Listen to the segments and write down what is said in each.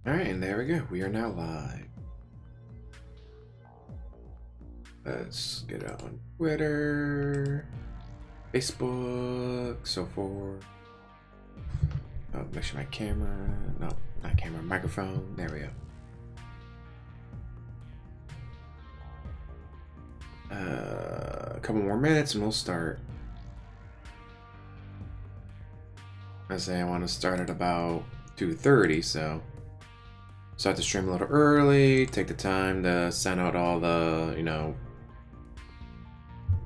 Alright, and there we go. We are now live. Let's get on Twitter, Facebook, so forth. Oh, make sure my camera, no, not camera, microphone. There we go. A couple more minutes and we'll start. I say I want to start at about 2:30, so start the stream a little early, take the time to send out all the,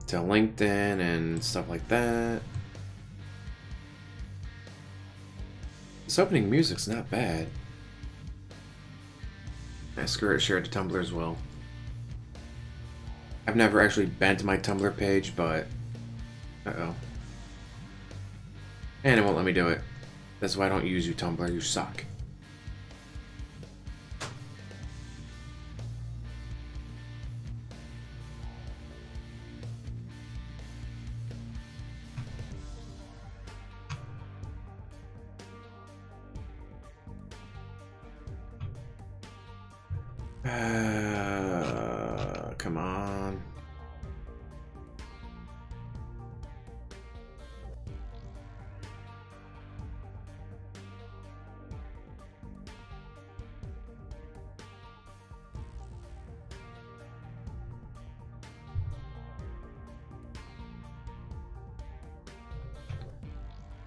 to LinkedIn and stuff like that. This opening music's not bad. I screw it, share it to Tumblr as well. I've never actually been to my Tumblr page, but uh-oh. And it won't let me do it. That's why I don't use you, Tumblr. You suck. Come on.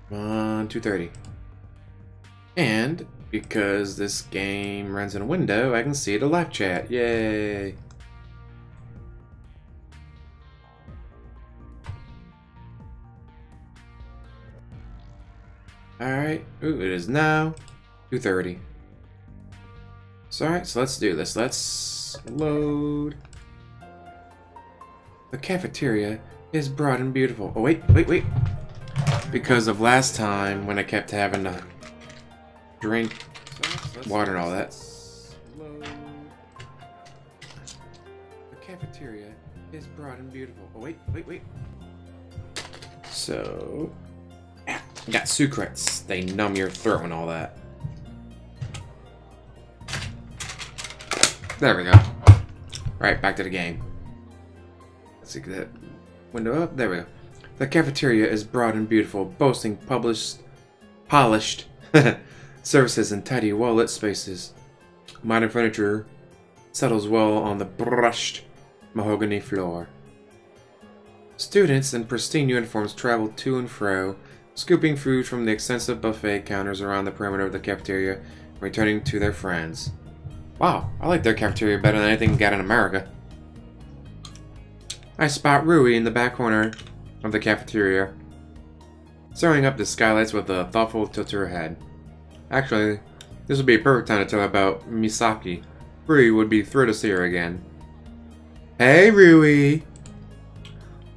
Come on, 2:30. And because this game runs in a window, I can see the live chat. Yay! Alright. Ooh, it is now 2:30. So, alright, so let's do this. Let's load. The cafeteria is broad and beautiful. Oh, wait. Because of last time when I kept having to drink water and all that. The cafeteria is broad and beautiful. Oh, wait. So, got secrets. They numb your throat and all that. There we go. Alright, back to the game. Let's see, get that window up. There we go. The cafeteria is broad and beautiful, boasting polished surfaces and tidy, well-lit spaces. Modern furniture settles well on the brushed mahogany floor. Students in pristine uniforms travel to and fro, scooping food from the extensive buffet counters around the perimeter of the cafeteria, and returning to their friends. Wow, I like their cafeteria better than anything we got in America. I spot Rui in the back corner of the cafeteria, sewing up the skylights with a thoughtful tilt to her head. Actually, this would be a perfect time to tell her about Misaki. Rui would be thrilled to see her again. Hey, Rui!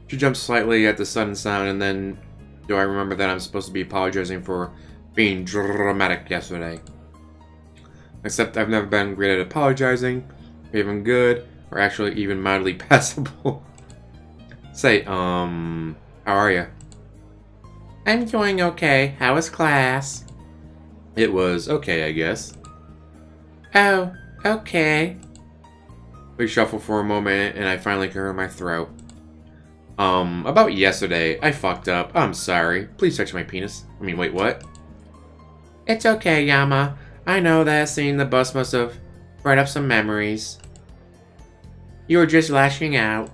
She jumps slightly at the sudden sound, and then do I remember that I'm supposed to be apologizing for being dramatic yesterday. Except I've never been great at apologizing, or even good, or actually even mildly passable. Say, how are you? I'm doing okay. How was class? It was okay, I guess. Oh, okay. We shuffle for a moment, and I finally clear my throat. About yesterday, I fucked up. I'm sorry. Please touch my penis. I mean, wait, what? It's okay, Yama. I know that seeing the bus must have brought up some memories. You were just lashing out.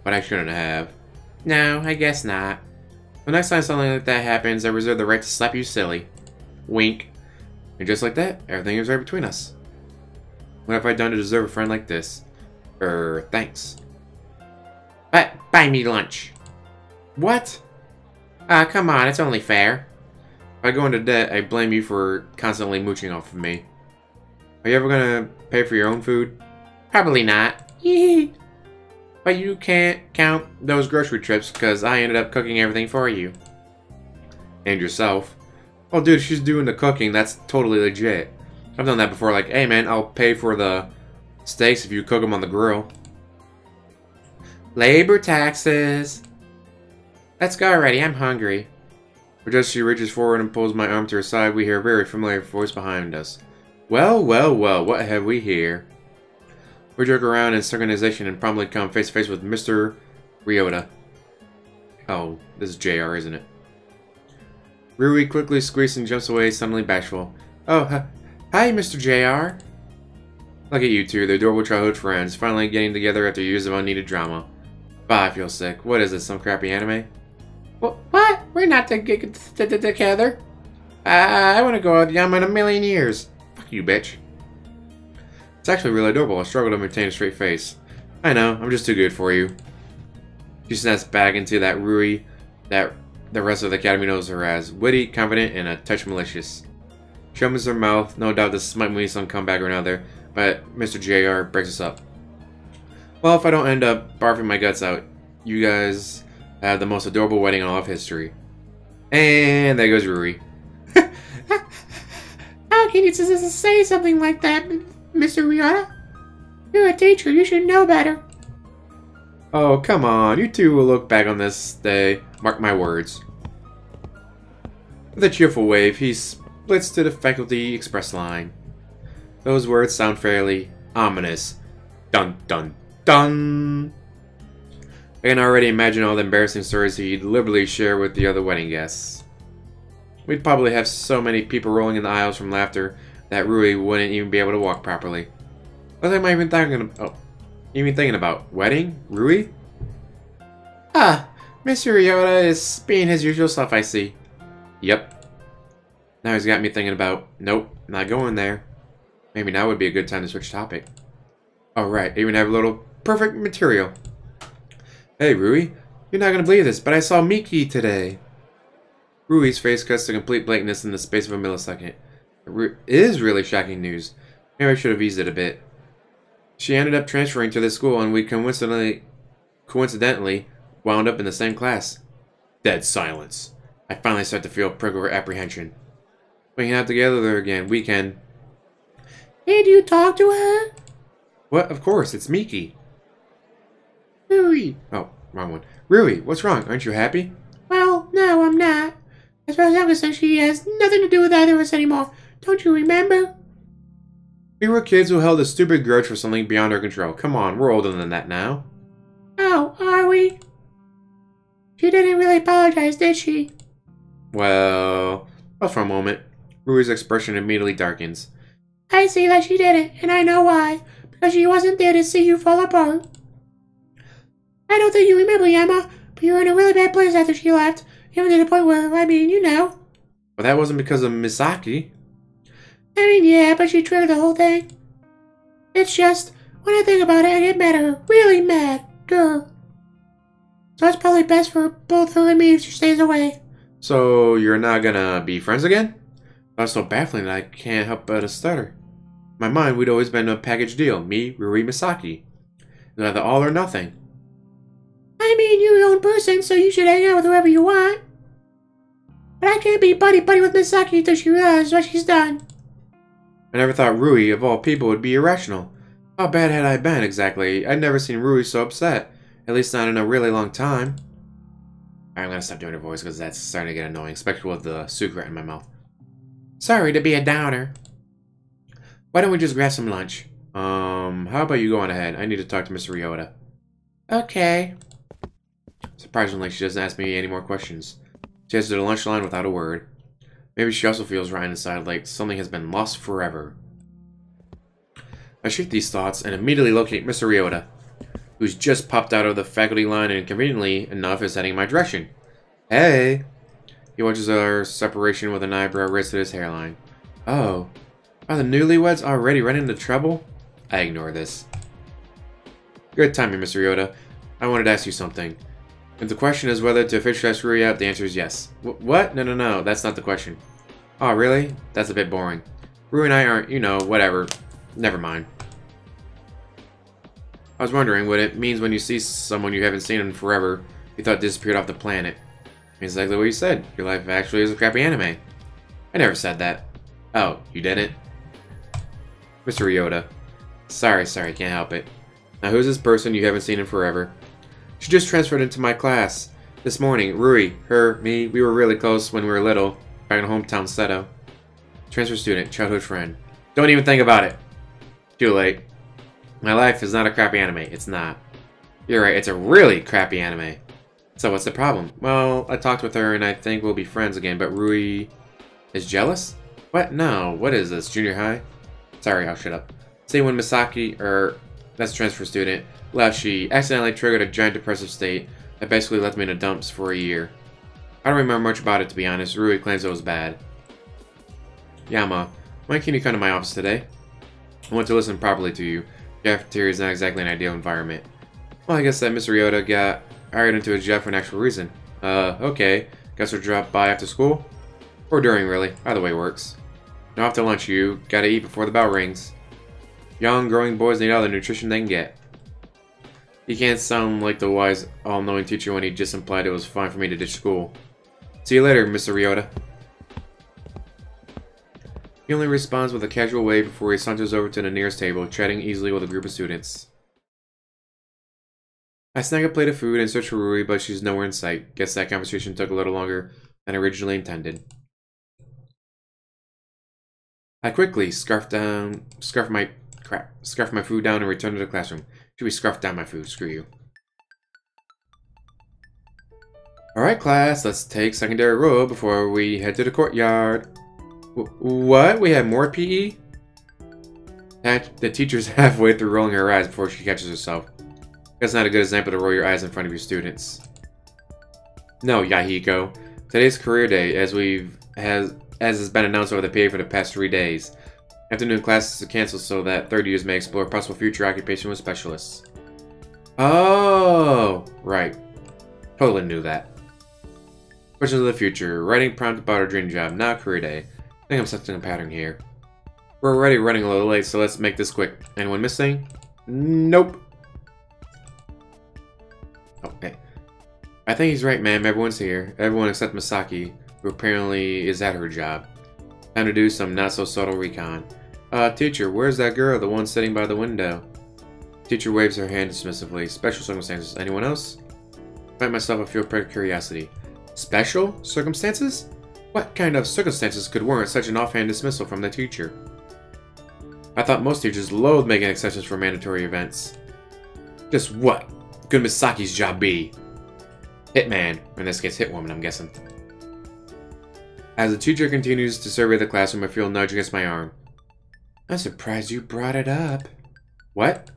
But I shouldn't have. No, I guess not. The next time something like that happens, I reserve the right to slap you silly. Wink. And just like that, everything is right between us. What have I done to deserve a friend like this? Thanks. But buy me lunch. What? Come on, it's only fair. If I go into debt, I blame you for constantly mooching off of me. Are you ever gonna pay for your own food? Probably not. Yee. But you can't count those grocery trips because I ended up cooking everything for you. And yourself. Oh, dude, she's doing the cooking. That's totally legit. I've done that before. Like, hey, man, I'll pay for the steaks if you cook them on the grill. Labor taxes. Let's go already. I'm hungry. But as she reaches forward and pulls my arm to her side, we hear a very familiar voice behind us. Well, well, well, what have we here? We joke around in synchronization and promptly come face to face with Mr. Ryota. Oh, this is JR, isn't it? Rui quickly squeaks and jumps away, suddenly bashful. Oh, hi, Mr. JR. Look at you two, the adorable childhood friends, finally getting together after years of unneeded drama. Bah, I feel sick. What is this, some crappy anime? What? We're not together. I want to go out with Yama in a million years. Fuck you, bitch. It's actually really adorable. I struggle to maintain a straight face. I know, I'm just too good for you. She snaps back into that Rui that the rest of the academy knows her as. Witty, confident, and a touch malicious. She opens her mouth, no doubt this might be some comeback or another, but Mr. JR breaks us up. Well, if I don't end up barfing my guts out, you guys have the most adorable wedding in all of history. And there goes Rui. How can you say something like that, Mr. Ryota? You're a teacher, you should know better. Oh, come on, you two will look back on this day, mark my words. With a cheerful wave, he splits to the faculty express line. Those words sound fairly ominous. Dun dun dun! I can already imagine all the embarrassing stories he'd liberally share with the other wedding guests. We'd probably have so many people rolling in the aisles from laughter that Rui wouldn't even be able to walk properly. What am I even thinking about? Wedding? Rui? Ah, Mr. Ryota is being his usual self, I see. Yep. Now he's got me thinking about, nope, not going there. Maybe now would be a good time to switch topic. Alright, I even have a little perfect material. Hey, Rui, you're not gonna believe this, but I saw Miki today. Rui's face cuts to complete blankness in the space of a millisecond. It is really shocking news. Maybe I should have eased it a bit. She ended up transferring to this school, and we coincidentally wound up in the same class. Dead silence. I finally start to feel a prick of apprehension. We can have together again. We can. Did you talk to her? What? Of course, it's Miki. Rui. Oh, wrong one. Rui, what's wrong? Aren't you happy? Well, no, I'm not. As far as I'm concerned, she has nothing to do with either of us anymore. Don't you remember? We were kids who held a stupid grudge for something beyond our control. Come on, we're older than that now. Oh, are we? She didn't really apologize, did she? Well, pause for a moment. Rui's expression immediately darkens. I see that she didn't, and I know why. Because she wasn't there to see you fall apart. I don't think you remember, Yama, but you were in a really bad place after she left. Even to the point where, I mean, you know. Well, that wasn't because of Misaki. I mean, yeah, but she triggered the whole thing. It's just, when I think about it, I get mad at her. Really mad. Duh. So it's probably best for both her and me if she stays away. So, you're not gonna be friends again? That's so baffling that I can't help but stutter. In my mind, we'd always been a package deal. Me, Rui, Misaki. It was either all or nothing. I mean, you're your own person, so you should hang out with whoever you want. But I can't be buddy-buddy with Misaki until she realizes what she's done. I never thought Rui, of all people, would be irrational. How bad had I been, exactly? I'd never seen Rui so upset. At least not in a really long time. I'm gonna stop doing her voice because that's starting to get annoying, especially with the sucre in my mouth. Sorry to be a downer. Why don't we just grab some lunch? How about you go on ahead? I need to talk to Mr. Ryota. Okay. Surprisingly, she doesn't ask me any more questions. She heads to the lunch line without a word. Maybe she also feels right inside like something has been lost forever. I shake these thoughts and immediately locate Mr. Ryota, who's just popped out of the faculty line and conveniently enough is heading in my direction. Hey! He watches our separation with an eyebrow raised to his hairline. Oh, are the newlyweds already running into trouble? I ignore this. Good timing, Mr. Ryota. I wanted to ask you something. If the question is whether to officially ask Rui out, the answer is yes. What? No, that's not the question. Oh, really? That's a bit boring. Rui and I aren't, you know, whatever. Never mind. I was wondering what it means when you see someone you haven't seen in forever, you thought disappeared off the planet. It's exactly what you said. Your life actually is a crappy anime. I never said that. Oh, you didn't? Mr. Ryota. Sorry, can't help it. Now who's this person you haven't seen in forever? She just transferred into my class. This morning, Rui, her, me, we were really close when we were little, back in hometown Seto. Transfer student, childhood friend. Don't even think about it. Too late. My life is not a crappy anime. It's not. You're right, it's a really crappy anime. So what's the problem? Well, I talked with her and I think we'll be friends again, but Rui is jealous? What? No. What is this? Junior high? Sorry, I'll shut up. See, when Misaki, that's a transfer student, left, she accidentally triggered a giant depressive state that basically left me in the dumps for a year. I don't remember much about it, to be honest. Rui claims it was bad. Yama, when can you come to my office today? I want to listen properly to you. The cafeteria is not exactly an ideal environment. Well, I guess that Mr. Ryota got hired into his job for an actual reason. Okay. Guess we'll drop by after school? Or during, really. Either way works. Now after lunch, you gotta eat before the bell rings. Young, growing boys need all the nutrition they can get. He can't sound like the wise, all-knowing teacher when he just implied it was fine for me to ditch school. See you later, Mr. Ryota. He only responds with a casual wave before he saunters over to the nearest table, chatting easily with a group of students. I snag a plate of food and search for Rui, but she's nowhere in sight. Guess that conversation took a little longer than originally intended. I quickly scarf my food down and return to the classroom. Should we scarf down my food? Screw you. Alright class, let's take secondary row before we head to the courtyard. What? We have more PE? The teacher's halfway through rolling her eyes before she catches herself. That's not a good example to roll your eyes in front of your students. No, Yahiko. Today's career day, as has been announced over the PA for the past 3 days. Afternoon classes are canceled so that third years may explore possible future occupation with specialists. Oh, right. Totally knew that. Questions of the future. Writing prompt about our dream job, not career day. I think I'm sensing a pattern here. We're already running a little late, so let's make this quick. Anyone missing? Nope. Okay. I think he's right, ma'am. Everyone's here. Everyone except Misaki, who apparently is at her job. Time to do some not-so-subtle recon. Teacher, where's that girl, the one sitting by the window? Teacher waves her hand dismissively. Special circumstances. Anyone else? I find myself a field of curiosity. Special circumstances? What kind of circumstances could warrant such an offhand dismissal from the teacher? I thought most teachers loathe making exceptions for mandatory events. Just what could Misaki's job be? Hitman. In this case, hitwoman, I'm guessing. As the teacher continues to survey the classroom, I feel a nudge against my arm. I'm surprised you brought it up. What?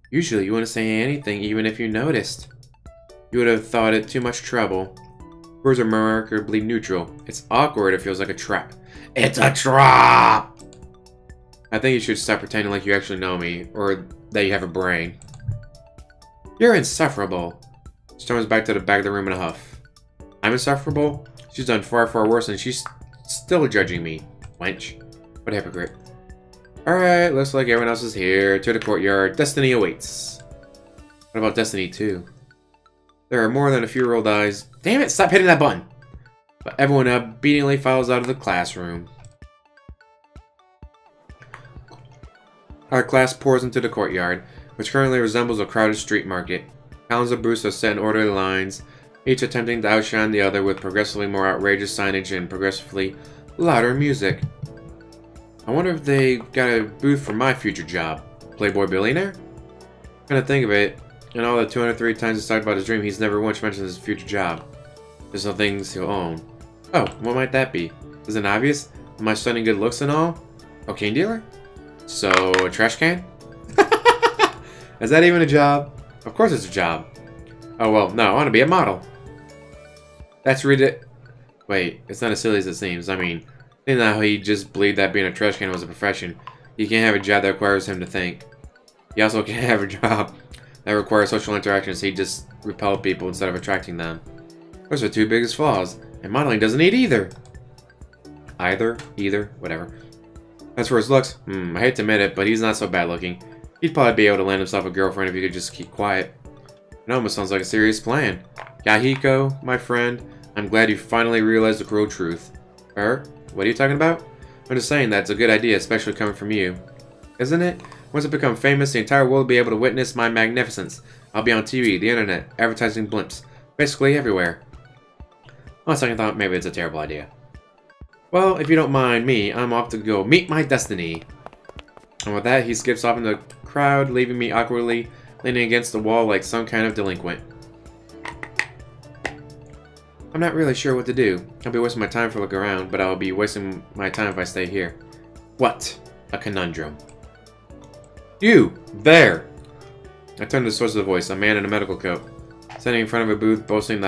Usually you wouldn't say anything even if you noticed. You would have thought it too much trouble. Words are remarkably neutral. It's awkward, it feels like a trap. It's a trap! I think you should stop pretending like you actually know me, or that you have a brain. You're insufferable. Storms back to the back of the room in a huff. I'm insufferable? She's done far, far worse and she's still judging me. Wench. What a hypocrite. Alright, looks like everyone else is here. To the courtyard. Destiny awaits. What about Destiny 2? There are more than a few rolled eyes. Damn it, stop hitting that button! But everyone obediently files out of the classroom. Our class pours into the courtyard, which currently resembles a crowded street market. Columns of booths are set in orderly lines, each attempting to outshine the other with progressively more outrageous signage and progressively louder music. I wonder if they got a booth for my future job. Playboy billionaire? Kinda think of it, in all the 203 times he's talked about his dream, he's never once mentioned his future job. There's some things he'll own. Oh, what might that be? Isn't it obvious? Am I stunning good looks and all? Cocaine dealer? So, a trash can? Is that even a job? Of course it's a job. Oh well, no, I want to be a model. That's ridiculous. Wait, it's not as silly as it seems. I mean, isn't that how he just believed that being a trash can was a profession? He can't have a job that requires him to think. He also can't have a job that requires social interactions. He just repel people instead of attracting them. Those are two biggest flaws. And modeling doesn't need either. Either, whatever. As for his looks, I hate to admit it, but he's not so bad looking. He'd probably be able to land himself a girlfriend if he could just keep quiet. It almost sounds like a serious plan. Yahiko, my friend, I'm glad you finally realized the cruel truth. What are you talking about? I'm just saying that's a good idea, especially coming from you. Isn't it? Once I become famous, the entire world will be able to witness my magnificence. I'll be on TV, the internet, advertising blimps, basically everywhere. On second thought, maybe it's a terrible idea. Well, if you don't mind me, I'm off to go meet my destiny. And with that, he skips off in the crowd, leaving me awkwardly leaning against the wall like some kind of delinquent. I'm not really sure what to do. I'll be wasting my time if I look around, but I'll be wasting my time if I stay here. What? A conundrum. You! There! I turned to the source of the voice, a man in a medical coat, standing in front of a booth boasting the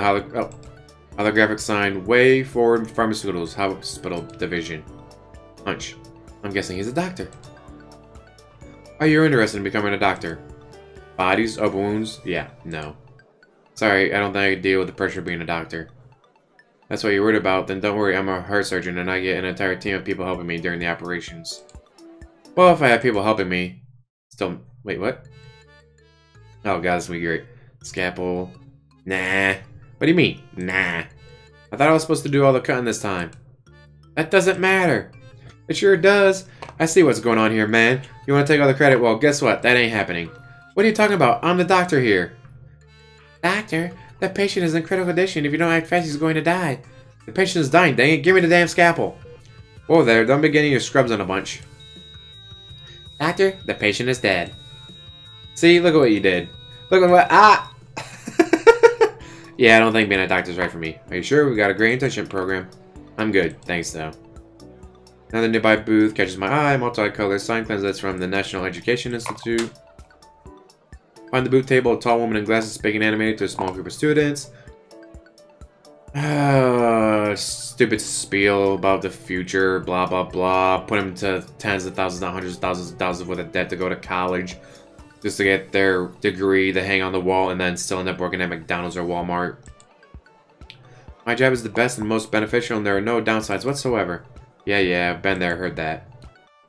holographic sign, Way Forward Pharmaceuticals Hospital Division. Hunch. I'm guessing he's a doctor. Are you interested in becoming a doctor? Bodies? Open wounds? Yeah, no. Sorry, I don't think I could deal with the pressure of being a doctor. That's what you're worried about, then don't worry, I'm a heart surgeon and I get an entire team of people helping me during the operations. Well, if I have people helping me... Still... Wait, what? Oh god, this will be great. Scalpel... Nah. What do you mean? Nah. I thought I was supposed to do all the cutting this time. That doesn't matter. It sure does. I see what's going on here, man. You want to take all the credit? Well, guess what? That ain't happening. What are you talking about? I'm the doctor here. Doctor? That patient is in critical condition. If you don't act fast, he's going to die. The patient is dying, dang it. Give me the damn scalpel. Whoa there, don't be getting your scrubs on a bunch. Doctor, the patient is dead. See, look at what you did. Look at what... Ah! Yeah, I don't think being a doctor's right for me. Are you sure? We got a great internship program. I'm good, thanks though. Another nearby booth catches my eye. Multicolored sign claims that's from the National Education Institute. Behind the booth table, a tall woman in glasses speaking animated to a small group of students. Stupid spiel about the future, blah blah blah. Put them to tens of thousands, not hundreds of thousands with a debt to go to college. Just to get their degree to hang on the wall and then still end up working at McDonald's or Walmart. My job is the best and most beneficial and there are no downsides whatsoever. Yeah, been there, heard that.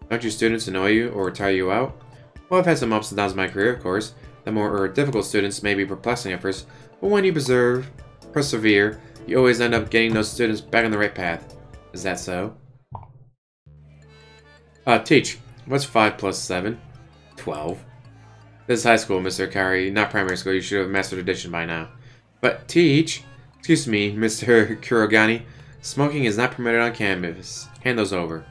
Don't your students annoy you or tire you out? Well, I've had some ups and downs in my career, of course. The more difficult students may be perplexing at first, but when you persevere, you always end up getting those students back on the right path. Is that so? Teach. What's 5 plus 7? 12. This is high school, Mr. Akari, not primary school. You should have mastered addition by now. But teach. Excuse me, Mr. Kurogani. Smoking is not permitted on campus. Hand those over.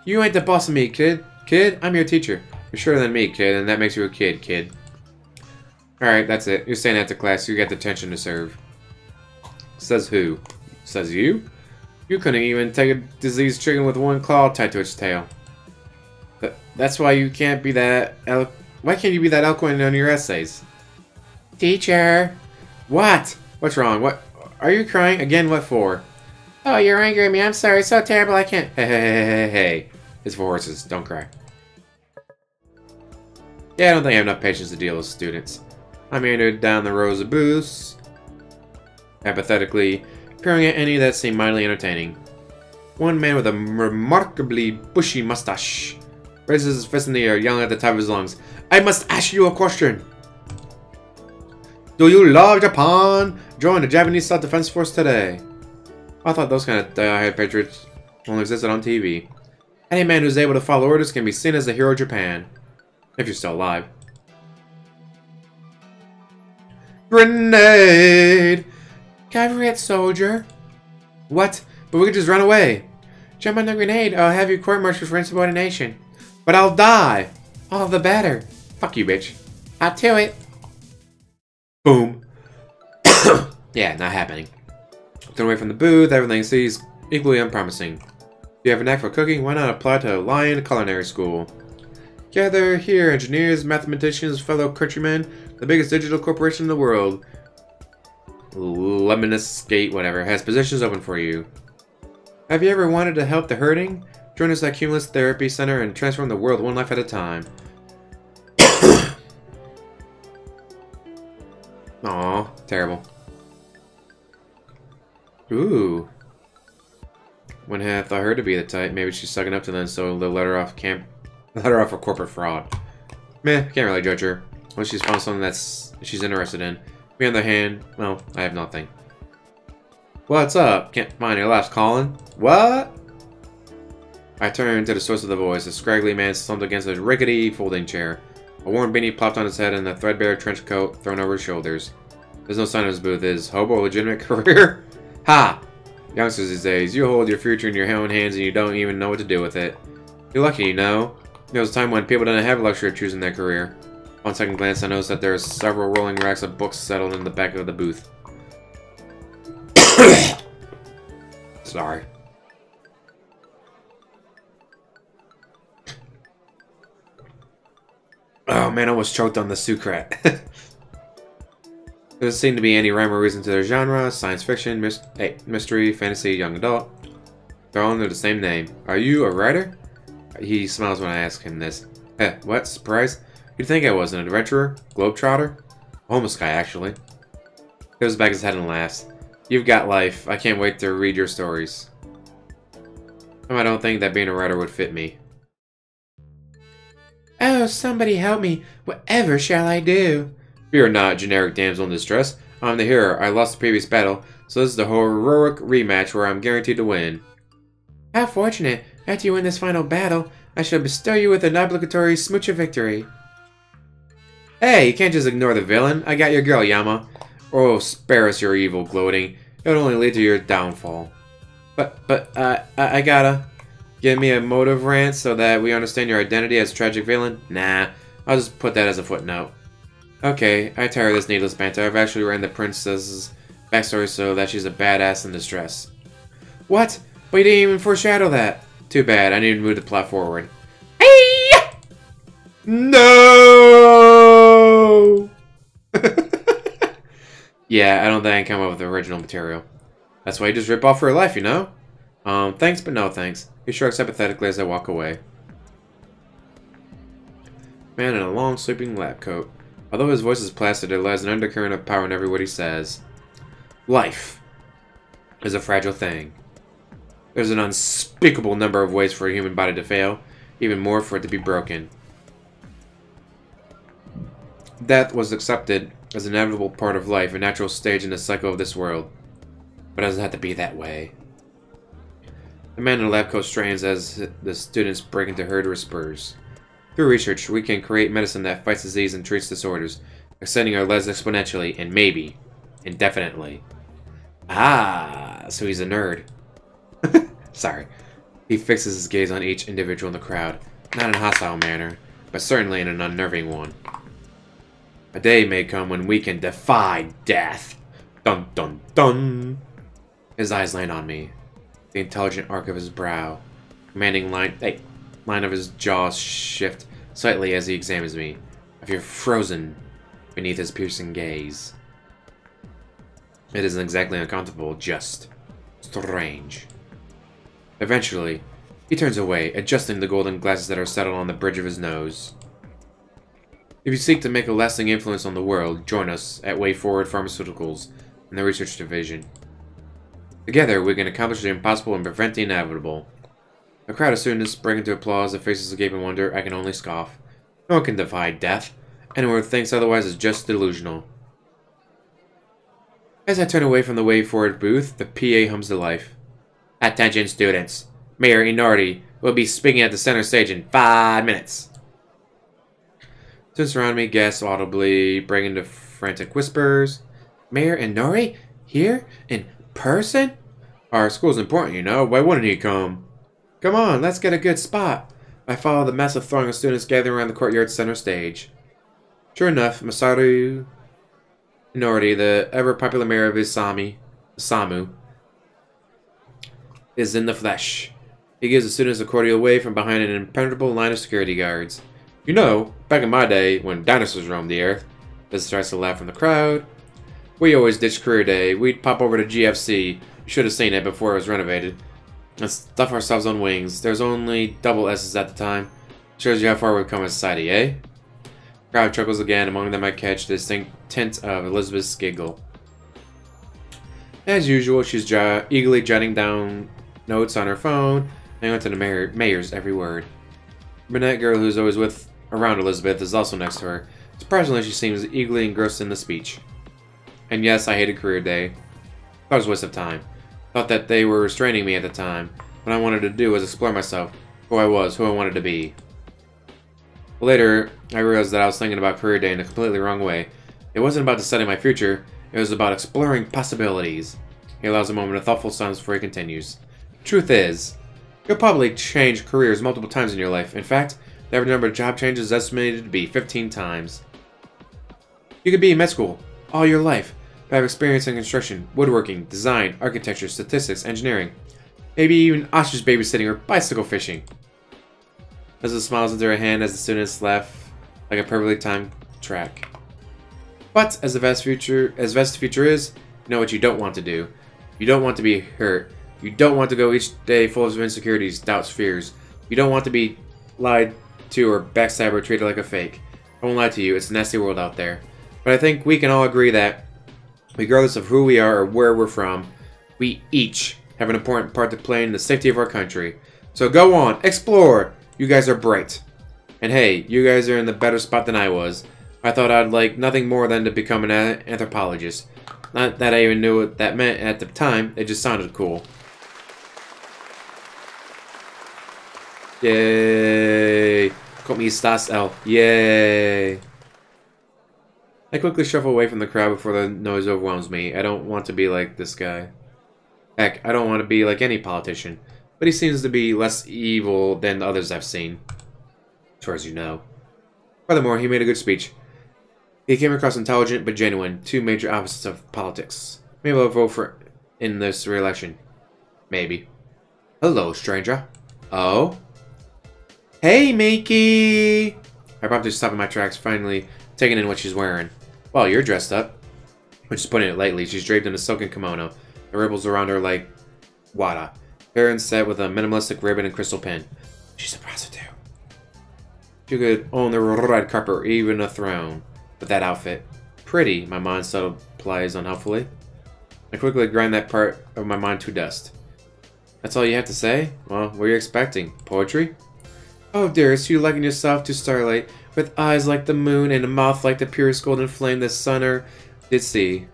You ain't the boss of me, kid. Kid, I'm your teacher. You're shorter than me, kid, and that makes you a kid. Alright, that's it. You're staying after class. You got detention to serve. Says who? Says you? You couldn't even take a diseased chicken with one claw tied to its tail. But that's why you can't be that... Why can't you be that eloquent on your essays? Teacher! What? What's wrong? What? Are you crying? Again, what for? Oh, you're angry at me. I'm sorry. It's so terrible I can't... Hey. It's for horses. Don't cry. Yeah, I don't think I have enough patience to deal with students. I meandered down the rows of booths, apathetically peering at any that seemed mildly entertaining. One man with a remarkably bushy mustache raises his fist in the air, yelling at the top of his lungs, I must ask you a question! Do you love Japan? Join the Japanese Self-Defense Force today. I thought those kind of die-hard patriots only existed on TV. Any man who's able to follow orders can be seen as the hero of Japan. If you're still alive. Grenade! Cavalry soldier. What? But we could just run away. Jump on the grenade, I'll have you court-martialed for insubordination. But I'll die. All the better. Fuck you, bitch. Out to it. Boom. Yeah, not happening. Turn away from the booth, everything seems equally unpromising. If you have a knack for cooking, why not apply to Lion Culinary School? Gather here, engineers, mathematicians, fellow countrymen, the biggest digital corporation in the world. Lemonous Skate, whatever, has positions open for you. Have you ever wanted to help the hurting? Join us at Cumulus Therapy Center and transform the world one life at a time. Aw, terrible. Ooh. Wouldn't have thought her to be the type. Maybe she's sucking up to them, so they'll let her off for corporate fraud. Meh, can't really judge her. Unless she's found something that's she's interested in. Me on the other hand, well, I have nothing. What's up? Can't find your last calling? What? I turned to the source of the voice. A scraggly man slumped against a rickety folding chair. A worn beanie plopped on his head and a threadbare trench coat thrown over his shoulders. There's no sign of his booth. Is hobo a legitimate career? Ha! Youngsters these days, you hold your future in your own hands and you don't even know what to do with it. You're lucky, you know. There was a time when people didn't have the luxury of choosing their career. On second glance, I noticed that there are several rolling racks of books settled in the back of the booth. Sorry. Oh man, I almost choked on the Sucrat. There doesn't seem to be any rhyme or reason to their genre: science fiction, mystery, fantasy, young adult. They're all under the same name. Are you a writer? He smiles when I ask him this. Heh, what? Surprise? You'd think I was an adventurer? Globetrotter? A homeless guy, actually. He goes back his head and laughs. You've got life. I can't wait to read your stories. I don't think that being a writer would fit me. Oh, somebody help me. Whatever shall I do? Fear not, generic damsel in distress. I'm the hero. I lost the previous battle, so this is the heroic rematch where I'm guaranteed to win. How fortunate. After you win this final battle, I shall bestow you with an obligatory smooch of victory. Hey, you can't just ignore the villain. I got your girl, Yama. Oh, spare us your evil gloating. It'll only lead to your downfall. But I gotta... Give me a motive rant so that we understand your identity as a tragic villain? Nah, I'll just put that as a footnote. Okay, I tire of this needless banter. I've actually written the princess's backstory so that she's a badass in distress. What? But you didn't even foreshadow that. Too bad, I need to move the plot forward. Hey! No! Yeah, I don't think I can come up with the original material. That's why you just rip off her life, you know? Thanks, but no thanks. He shrugs sympathetically as I walk away. Man in a long sleeping lab coat. Although his voice is placid, there lies an undercurrent of power in every word he says. Life is a fragile thing. There's an unspeakable number of ways for a human body to fail, even more for it to be broken. Death was accepted as an inevitable part of life, a natural stage in the cycle of this world. But it doesn't have to be that way. The man in the lab coat strains as the students break into hurried whispers. Through research, we can create medicine that fights disease and treats disorders, extending our lives exponentially and maybe indefinitely. Ah, so he's a nerd. Sorry. He fixes his gaze on each individual in the crowd, not in a hostile manner, but certainly in an unnerving one. A day may come when we can defy death. Dun dun dun. His eyes land on me. The intelligent arc of his brow, commanding line of his jaws shift slightly as he examines me. I feel frozen beneath his piercing gaze. It isn't exactly uncomfortable, just strange. Eventually, he turns away, adjusting the golden glasses that are settled on the bridge of his nose. If you seek to make a lasting influence on the world, join us at Way Forward Pharmaceuticals in the Research Division. Together, we can accomplish the impossible and prevent the inevitable. A crowd of students break into applause, their faces agape in wonder. I can only scoff. No one can defy death. Anyone who thinks otherwise is just delusional. As I turn away from the Way Forward booth, the PA hums to life. Attention students. Mayor Inori will be speaking at the center stage in 5 minutes. Students around me gasp audibly, break into frantic whispers. Mayor Inori? Here? In person? Our school's important, you know. Why wouldn't he come? Come on, let's get a good spot. I follow the massive throng of students gathering around the courtyard center stage. Sure enough, Masaru Inori, the ever-popular mayor of Isamu, is in the flesh. He gives the students a cordial wave from behind an impenetrable line of security guards. You know, back in my day, when dinosaurs roamed the earth. Liz starts to laugh from the crowd. We always ditched career day. We'd pop over to GFC. You should have seen it before it was renovated. And stuff ourselves on wings. There's only double S's at the time. Shows you how far we've come as society, eh? Crowd chuckles again. Among them I catch the distinct tint of Elizabeth's giggle. As usual, she's eagerly jotting down notes on her phone, hanging on to the mayor's every word. The brunette girl who's always around Elizabeth is also next to her. Surprisingly, she seems eagerly engrossed in the speech. And yes, I hated career day. Thought it was a waste of time. Thought that they were restraining me at the time. What I wanted to do was explore myself, who I was, who I wanted to be. Later, I realized that I was thinking about career day in a completely wrong way. It wasn't about deciding my future, it was about exploring possibilities. He allows a moment of thoughtful silence before he continues. Truth is, you'll probably change careers multiple times in your life. In fact, The average number of job changes is estimated to be 15 times. You could be in med school all your life, but have experience in construction, woodworking, design, architecture, statistics, engineering. Maybe even ostrich babysitting or bicycle fishing. Elizabeth smiles into her hand as the students laugh like a perfectly timed track. But as vast the future is, you know what you don't want to do. You don't want to be hurt. You don't want to go each day full of insecurities, doubts, fears. You don't want to be lied to or backstabbed or treated like a fake. I won't lie to you, it's a nasty world out there. But I think we can all agree that, regardless of who we are or where we're from, we each have an important part to play in the safety of our country. So go on, explore! You guys are bright. And hey, you guys are in the better spot than I was. I thought I'd like nothing more than to become an anthropologist. Not that I even knew what that meant at the time, it just sounded cool. Yay! ¿Cómo estás, El? Yay! I quickly shuffle away from the crowd before the noise overwhelms me. I don't want to be like this guy. Heck, I don't want to be like any politician. But he seems to be less evil than the others I've seen. As far as you know. Furthermore, he made a good speech. He came across intelligent but genuine, two major opposites of politics. Maybe I'll vote for in this re-election. Maybe. Hello, stranger. Oh? Hey, Mickey! I promptly stopped in my tracks, finally taking in what she's wearing. Well, you're dressed up. Which is putting it lightly. She's draped in a silken kimono. The ripples around her like wada. Hair inset with a minimalistic ribbon and crystal pin. She's a prostitute. She could own the red carpet or even a throne with that outfit. Pretty, my mind supplies unhelpfully. I quickly grind that part of my mind to dust. That's all you have to say? Well, what are you expecting? Poetry? Oh, dearest, you liken yourself to starlight, with eyes like the moon and a mouth like the purest golden flame the sun did see.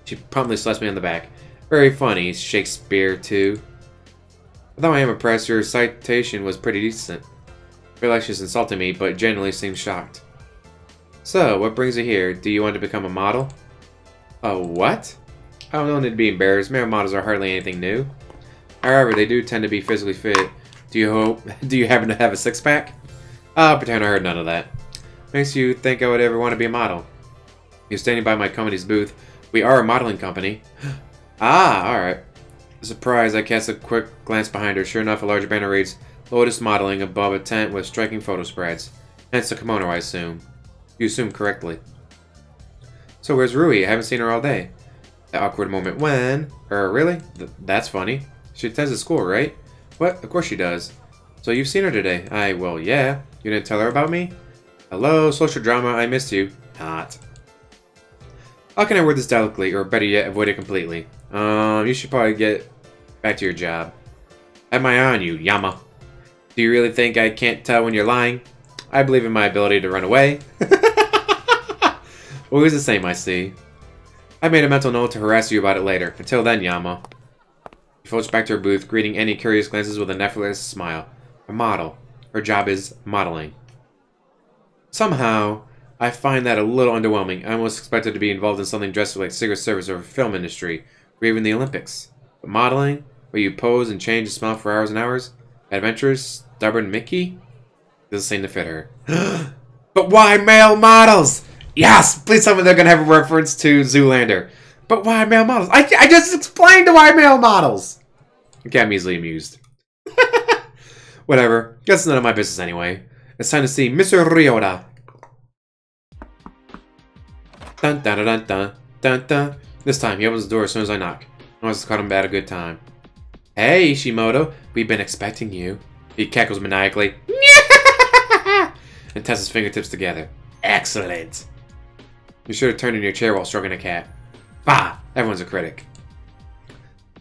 She promptly slaps me on the back. Very funny, Shakespeare, too. Although I am impressed, your citation was pretty decent. I feel like she's insulting me, but genuinely seems shocked. So, what brings you here? Do you want to become a model? A what? I don't need to be embarrassed. Male models are hardly anything new. However, they do tend to be physically fit. Do you happen to have a six-pack? I'll pretend I heard none of that. Makes you think I would ever want to be a model. You're standing by my company's booth. We are a modeling company. Ah, alright. Surprised, I cast a quick glance behind her. Sure enough, a large banner reads, Lotus Modeling above a tent with striking photo spreads. Hence the kimono, I assume. You assume correctly. So where's Rui? I haven't seen her all day. That awkward moment when... really? That's funny. She attends at school, right? What? Of course she does. So you've seen her today? Well, yeah. You didn't tell her about me? Hello, social drama, I missed you. Not. How can I word this delicately, or better yet, avoid it completely? You should probably get back to your job. I have my eye on you, Yama. Do you really think I can't tell when you're lying? I believe in my ability to run away. Always the same, I see. I made a mental note to harass you about it later. Until then, Yama. She folds back to her booth, greeting any curious glances with an effortless smile. A model. Her job is modeling. Somehow, I find that a little underwhelming. I almost expected to be involved in something drastic like Secret Service or film industry, or even the Olympics. But modeling, where you pose and change and smile for hours and hours? Adventurous, stubborn Mickey? Doesn't seem to fit her. But why male models? Yes! Please tell me they're gonna have a reference to Zoolander. But why male models? I just explained why male models! Okay, I'm easily amused. Whatever. Guess it's none of my business anyway. It's time to see Mr. Ryota. Dun dun dun dun dun dun. This time, he opens the door as soon as I knock. I must have caught him at a good time. Hey, Ishimoto. We've been expecting you. He cackles maniacally. And tests his fingertips together. Excellent. You should have turned in your chair while stroking a cat. Bah! Everyone's a critic.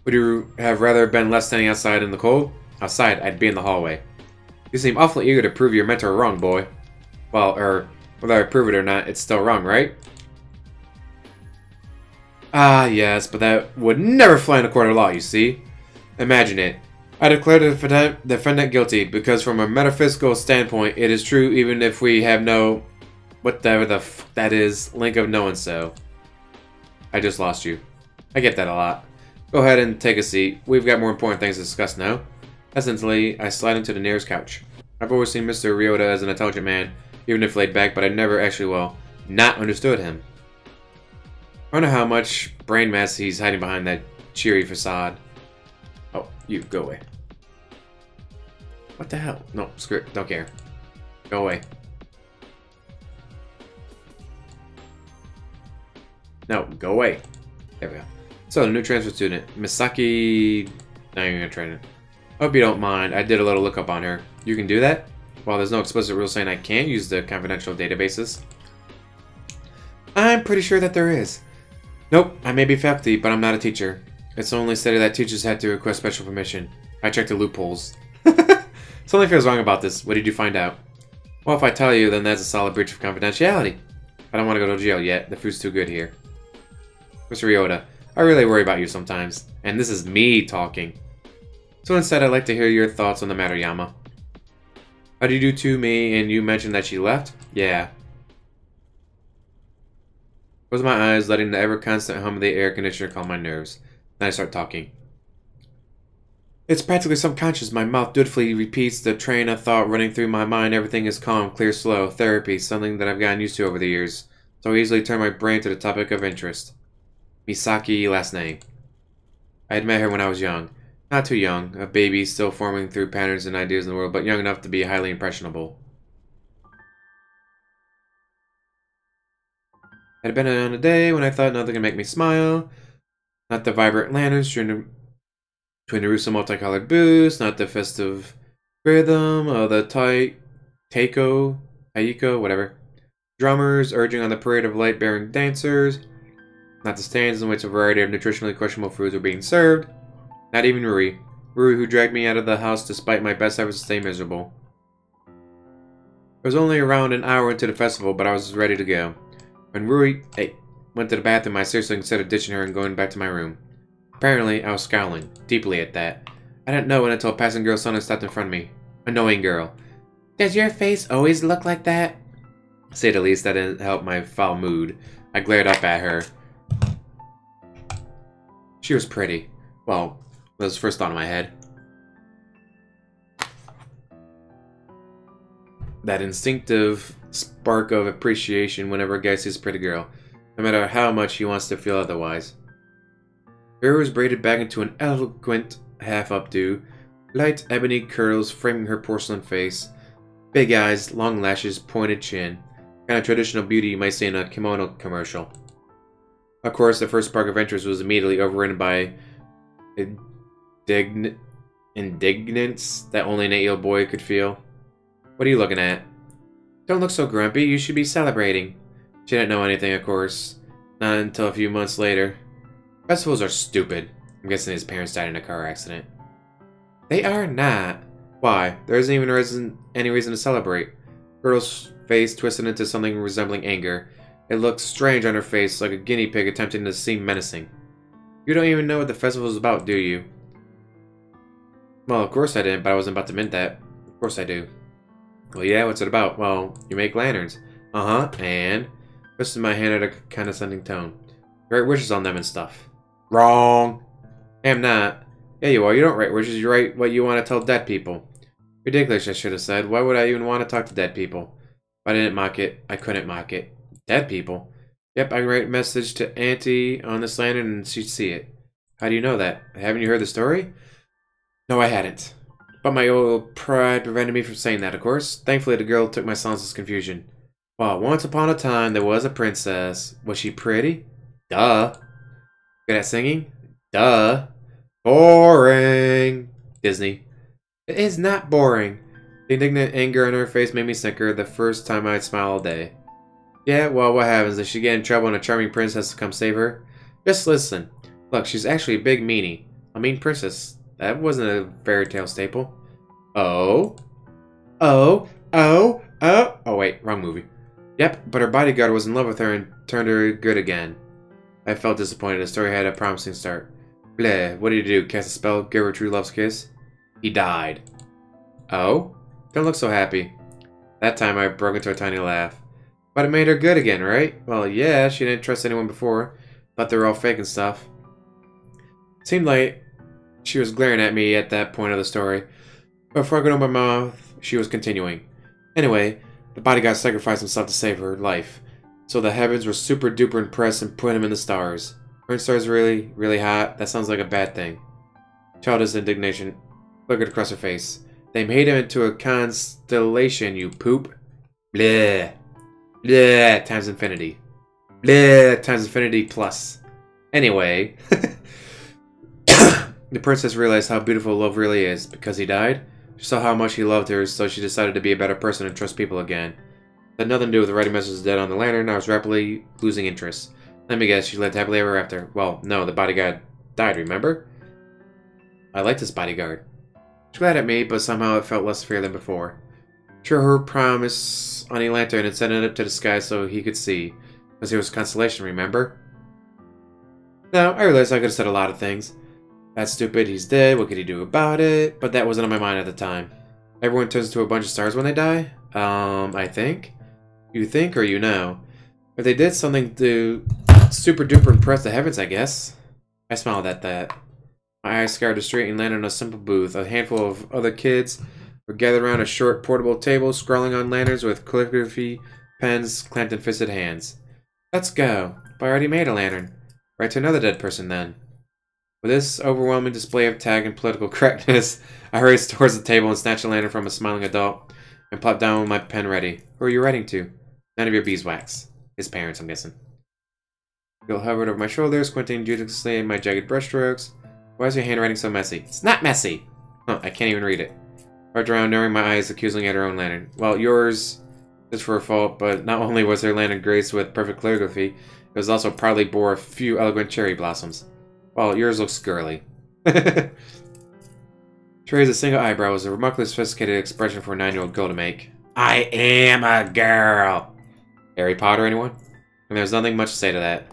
Would you have rather been left standing outside in the cold? Outside, I'd be in the hallway. You seem awfully eager to prove your mentor wrong, boy. Well, whether I prove it or not, it's still wrong, right? Ah, yes, but that would never fly in a court of law, you see. Imagine it. I declare the defendant guilty, because from a metaphysical standpoint, it is true even if we have no... whatever the f that is, link of knowing so. I just lost you. I get that a lot. Go ahead and take a seat. We've got more important things to discuss now. Hesitantly, I slide into the nearest couch. I've always seen Mr. Ryota as an intelligent man, even if laid back, but I never actually, well, not understood him. I wonder how much brain mass he's hiding behind that cheery facade. Oh, you, go away. What the hell? No, screw it, don't care. Go away. No, go away. There we go. So, the new transfer student, Misaki... Not even gonna train it. Hope you don't mind, I did a little lookup on her. You can do that? Well, there's no explicit rule saying I can't use the confidential databases. I'm pretty sure that there is. Nope, I may be faculty, but I'm not a teacher. It's only stated that teachers had to request special permission. I checked the loopholes. Something feels wrong about this. What did you find out? Well, if I tell you, then that's a solid breach of confidentiality. I don't want to go to jail yet. The food's too good here. Mr. Ryota, I really worry about you sometimes. And this is me talking. So instead, I'd like to hear your thoughts on the matter, Yama. How did you do to me, and you mentioned that she left? Yeah. Close my eyes, letting the ever-constant hum of the air conditioner calm my nerves. Then I start talking. It's practically subconscious. My mouth dutifully repeats the train of thought running through my mind. Everything is calm, clear, slow. Therapy, something that I've gotten used to over the years. So I easily turn my brain to the topic of interest. Misaki, last name. I had met her when I was young. Not too young. A baby still forming through patterns and ideas in the world, but young enough to be highly impressionable. It had been on a day when I thought nothing could make me smile. Not the vibrant lanterns between the roofs of multicolored booths, not the festive rhythm of the taiko, whatever. Drummers urging on the parade of light-bearing dancers. Not the stands in which a variety of nutritionally questionable foods were being served. Not even Rui. Rui, who dragged me out of the house despite my best efforts to stay miserable. It was only around an hour into the festival, but I was ready to go. When Rui went to the bathroom, I seriously considered ditching her and going back to my room. Apparently, I was scowling, deeply at that. I didn't know it until a passing girl suddenly stopped in front of me. Annoying girl. Does your face always look like that? To say the least, that didn't help my foul mood. I glared up at her. She was pretty. Well, that was the first thought in my head. That instinctive spark of appreciation whenever a guy sees a pretty girl, no matter how much he wants to feel otherwise. Her hair was braided back into an eloquent half-updo, light ebony curls framing her porcelain face, big eyes, long lashes, pointed chin, kind of traditional beauty you might see in a kimono commercial. Of course, the first spark of interest was immediately overridden by indignance that only an 8-year-old boy could feel. What are you looking at? Don't look so grumpy, you should be celebrating. She didn't know anything, of course. Not until a few months later. Festivals are stupid. I'm guessing his parents died in a car accident. They are not. Why? There isn't even any reason to celebrate. Girl's face twisted into something resembling anger. It looked strange on her face, like a guinea pig attempting to seem menacing. You don't even know what the festival is about, do you? Well, of course I didn't, but I wasn't about to mint that. Of course I do. Well, yeah, what's it about? Well, you make lanterns. Uh-huh, and... twisted my hand at a condescending tone. You write wishes on them and stuff. Wrong! I am not. Yeah, you are. You don't write wishes. You write what you want to tell dead people. Ridiculous, I should have said. Why would I even want to talk to dead people? If I didn't mock it, I couldn't mock it. Dead people? Yep, I can write a message to Auntie on this lantern and she'd see it. How do you know that? Haven't you heard the story? No, I hadn't. But my old pride prevented me from saying that, of course. Thankfully, the girl took my senseless confusion. Well, once upon a time, there was a princess. Was she pretty? Duh. Good at singing? Duh. Boring. Disney. It is not boring. The indignant anger on her face made me sicker the first time I'd smile all day. Yeah, well, what happens? Does she get in trouble and a charming prince has to come save her? Just listen. Look, she's actually a big meanie. A mean princess. That wasn't a fairy tale staple. Oh? Oh? Oh? Oh? Oh, wait. Wrong movie. Yep, but her bodyguard was in love with her and turned her good again. I felt disappointed. The story had a promising start. Bleh, what did he do? Cast a spell? Give her true love's kiss? He died. Oh? Don't look so happy. That time I broke into a tiny laugh. But it made her good again, right? Well, yeah, she didn't trust anyone before. Thought they were all fake and stuff. Seemed like she was glaring at me at that point of the story. Before I could open my mouth, she was continuing. Anyway, the bodyguard sacrificed himself to save her life. So the heavens were super duper impressed and put him in the stars. Aren't stars really, really hot? That sounds like a bad thing. Childish indignation flickered across her face. They made him into a constellation, you poop. Bleh. Bleh times infinity. Bleh times infinity plus. Anyway, the princess realized how beautiful love really is. Because he died, she saw how much he loved her, so she decided to be a better person and trust people again. It had nothing to do with the writing messages dead on the lantern. I was rapidly losing interest. Let me guess, she lived happily ever after. Well, no, the bodyguard died, remember? I liked this bodyguard. She glad at me, but somehow it felt less fair than before. Sure, her promise on a lantern and sent it up to the sky so he could see. Because it was a constellation, remember? Now, I realized I could have said a lot of things. That's stupid, he's dead, what could he do about it? But that wasn't on my mind at the time. Everyone turns into a bunch of stars when they die? I think? You think or you know? If they did something to super duper impress the heavens, I guess. I smiled at that. My eyes scoured the street and landed on a simple booth. A handful of other kids were gathered around a short portable table, scrawling on lanterns with calligraphy pens clamped in fisted hands. Let's go. But I already made a lantern. Right to another dead person, then. With this overwhelming display of tag and political correctness, I hurried towards the table and snatched a lantern from a smiling adult and plopped down with my pen ready. Who are you writing to? None of your beeswax. His parents, I'm guessing. Bill hovered over my shoulder, squinting judiciously at my jagged brushstrokes. Why is your handwriting so messy? It's not messy! Huh, I can't even read it. I wrapped around, narrowing my eyes accusingly at her own lantern. Well, yours is for a fault, but not only was her lantern graced with perfect calligraphy, it was also proudly bore a few elegant cherry blossoms. While yours looks girly. She raised a single eyebrow was a remarkably sophisticated expression for a 9-year-old girl to make. I am a girl! Harry Potter, anyone? And there's nothing much to say to that.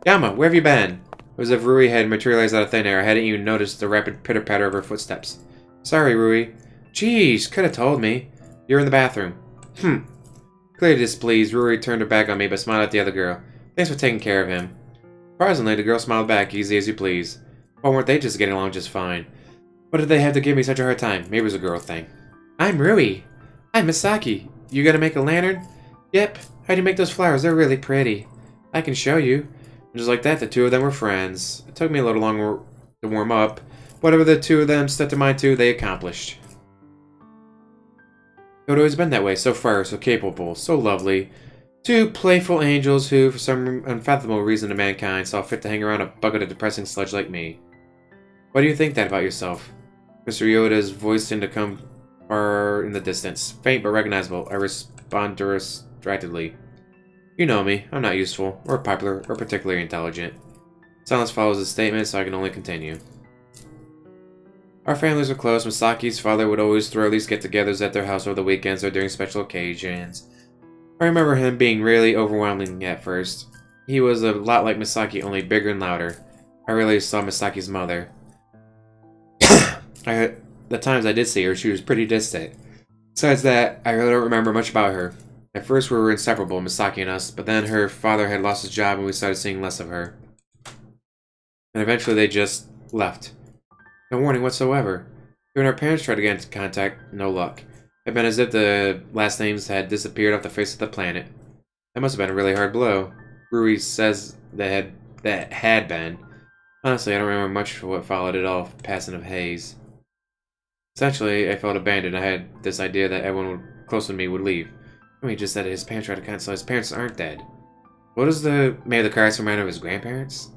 Yama, where have you been? It was as if Rui had materialized out of thin air. I hadn't even noticed the rapid pitter-patter of her footsteps. Sorry, Rui. Jeez, could have told me. You're in the bathroom. Clearly displeased, Rui turned her back on me but smiled at the other girl. Thanks for taking care of him. Surprisingly, the girl smiled back, easy as you please. Why weren't they just getting along just fine? What did they have to give me such a hard time? Maybe it was a girl thing. I'm Rui. I'm Misaki. You gonna make a lantern? Yep. How do you make those flowers? They're really pretty. I can show you. And just like that, the two of them were friends. It took me a little longer to warm up. Whatever the two of them set their mind to, they accomplished. It had always been that way, so far, so capable, so lovely. Two playful angels who, for some unfathomable reason to mankind, saw fit to hang around a bucket of depressing sludge like me. Why do you think that about yourself? Mr. Yoda's voice seemed to come far in the distance. Faint but recognizable, I respond distractedly. You know me. I'm not useful, or popular, or particularly intelligent. Silence follows the statement, so I can only continue. Our families were close. Misaki's father would always throw these get-togethers at their house over the weekends or during special occasions. I remember him being really overwhelming at first. He was a lot like Misaki, only bigger and louder. I rarely saw Misaki's mother. The times I did see her, she was pretty distant. Besides that, I really don't remember much about her. At first we were inseparable, Misaki and us, but then her father had lost his job and we started seeing less of her. And eventually they just left. No warning whatsoever. Even our parents tried to get into contact, no luck. It had been as if the last names had disappeared off the face of the planet. That must have been a really hard blow. Rui says that had been. Honestly, I don't remember much of what followed it all, passing of haze. Essentially, I felt abandoned. I had this idea that everyone close to me would leave. I mean, he just said that his parents tried to cancel. His parents aren't dead. What is the May the Christ remind of his grandparents?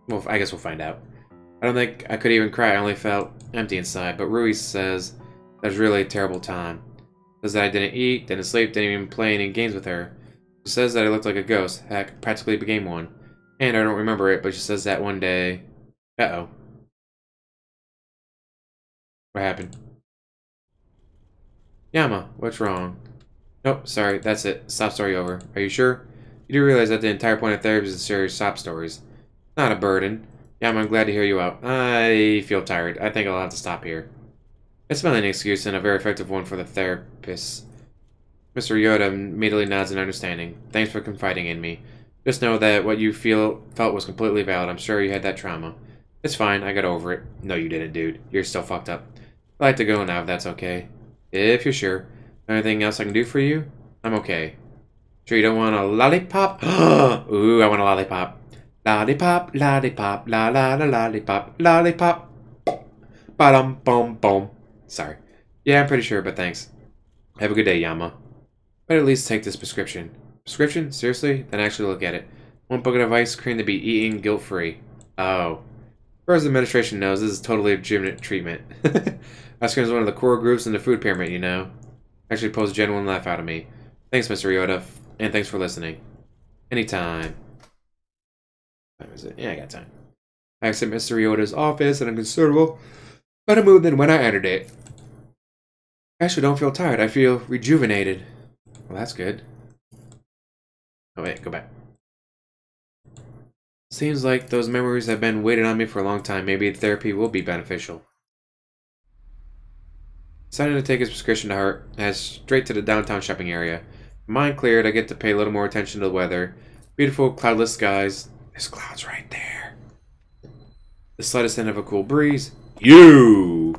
Well, I guess we'll find out. I don't think I could even cry. I only felt empty inside. But Rui says that was really a terrible time. Says that I didn't eat, didn't sleep, didn't even play any games with her. She says that I looked like a ghost. Heck, practically became one. And I don't remember it, but she says that one day... Uh-oh. What happened? Yama, what's wrong? Nope, sorry, that's it. Sob story over. Are you sure? You do realize that the entire point of therapy is to share your sob stories. Not a burden. Yama, I'm glad to hear you out. I feel tired. I think I'll have to stop here. It's been an excuse and a very effective one for the therapist. Mr. Yoda immediately nods in understanding. Thanks for confiding in me. Just know that what you felt was completely valid. I'm sure you had that trauma. It's fine, I got over it. No, you didn't, dude. You're still fucked up. I'd like to go now if that's okay. If you're sure. Anything else I can do for you? I'm okay. Sure you don't want a lollipop? Ooh, I want a lollipop. Lollipop, lollipop, la la la lollipop, lollipop. Ba-dum, boom, boom. Sorry. Yeah, I'm pretty sure, but thanks. Have a good day, Yama. But at least take this prescription. Prescription? Seriously? Then actually look at it. One bucket of ice cream to be eating guilt-free. Oh. As far as the administration knows, this is totally legitimate treatment. Ice cream is one of the core groups in the food pyramid, you know. Actually pulls a genuine laugh out of me. Thanks, Mr. Ryota, and thanks for listening. Anytime. What time is it? Yeah, I got time. I exit Mr. Ryota's office in a considerable better mood than when I entered it. I actually don't feel tired. I feel rejuvenated. Well, that's good. Oh, wait, go back. Seems like those memories have been weighted on me for a long time. Maybe therapy will be beneficial. Deciding to take his prescription to heart, heads straight to the downtown shopping area. Mind cleared, I get to pay a little more attention to the weather. Beautiful cloudless skies. There's clouds right there. The slightest hint of a cool breeze. You!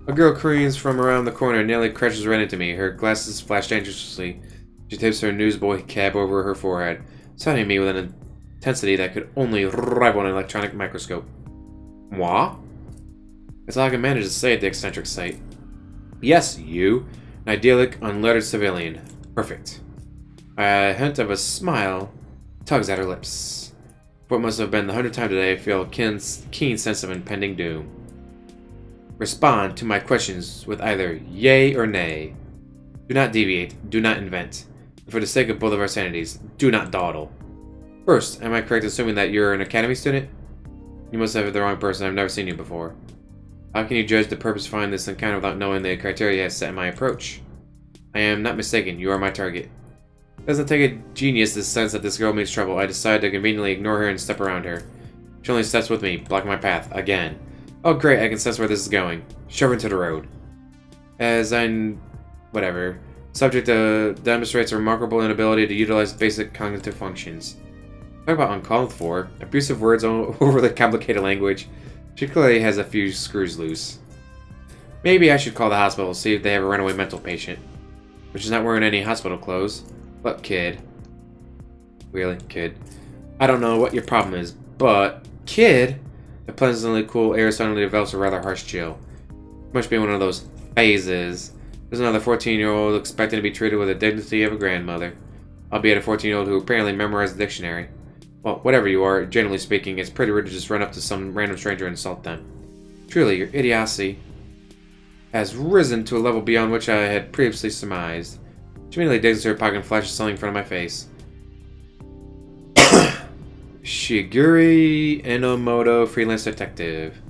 A girl careens from around the corner and nearly crashes right into me. Her glasses flash dangerously. She tips her newsboy cap over her forehead, studying me with an intensity that could only rival an electronic microscope. Moi? It's all I can manage to say at the eccentric sight. Yes, you. An idyllic, unlettered civilian. Perfect. A hint of a smile tugs at her lips. For what must have been the 100th time today, I feel a keen sense of impending doom. Respond to my questions with either yay or nay. Do not deviate. Do not invent. And for the sake of both of our sanities, do not dawdle. First, am I correct assuming that you're an academy student? You must have the wrong person. I've never seen you before. How can you judge the purpose behind this encounter without knowing the criteria I have set in my approach? I am not mistaken. You are my target. It doesn't take a genius to sense that this girl means trouble. I decide to conveniently ignore her and step around her. She only steps with me, blocking my path. Again. Oh great, I can sense where this is going. Shove her into the road. As I'm... whatever. Subject demonstrates a remarkable inability to utilize basic cognitive functions. Talk about uncalled for. Abusive words over the complicated language. She clearly has a few screws loose. Maybe I should call the hospital, see if they have a runaway mental patient. But she's not wearing any hospital clothes. But kid. Really, kid? I don't know what your problem is, but... Kid? The pleasantly cool air suddenly develops a rather harsh chill. Must be one of those phases. There's another 14-year-old expecting to be treated with the dignity of a grandmother. Albeit a 14-year-old who apparently memorized the dictionary. Well, whatever you are, generally speaking, it's pretty rude to just run up to some random stranger and insult them. Truly, your idiocy has risen to a level beyond which I had previously surmised. She immediately digs into her pocket and flashes something in front of my face. Shiguri Enomoto, freelance detective.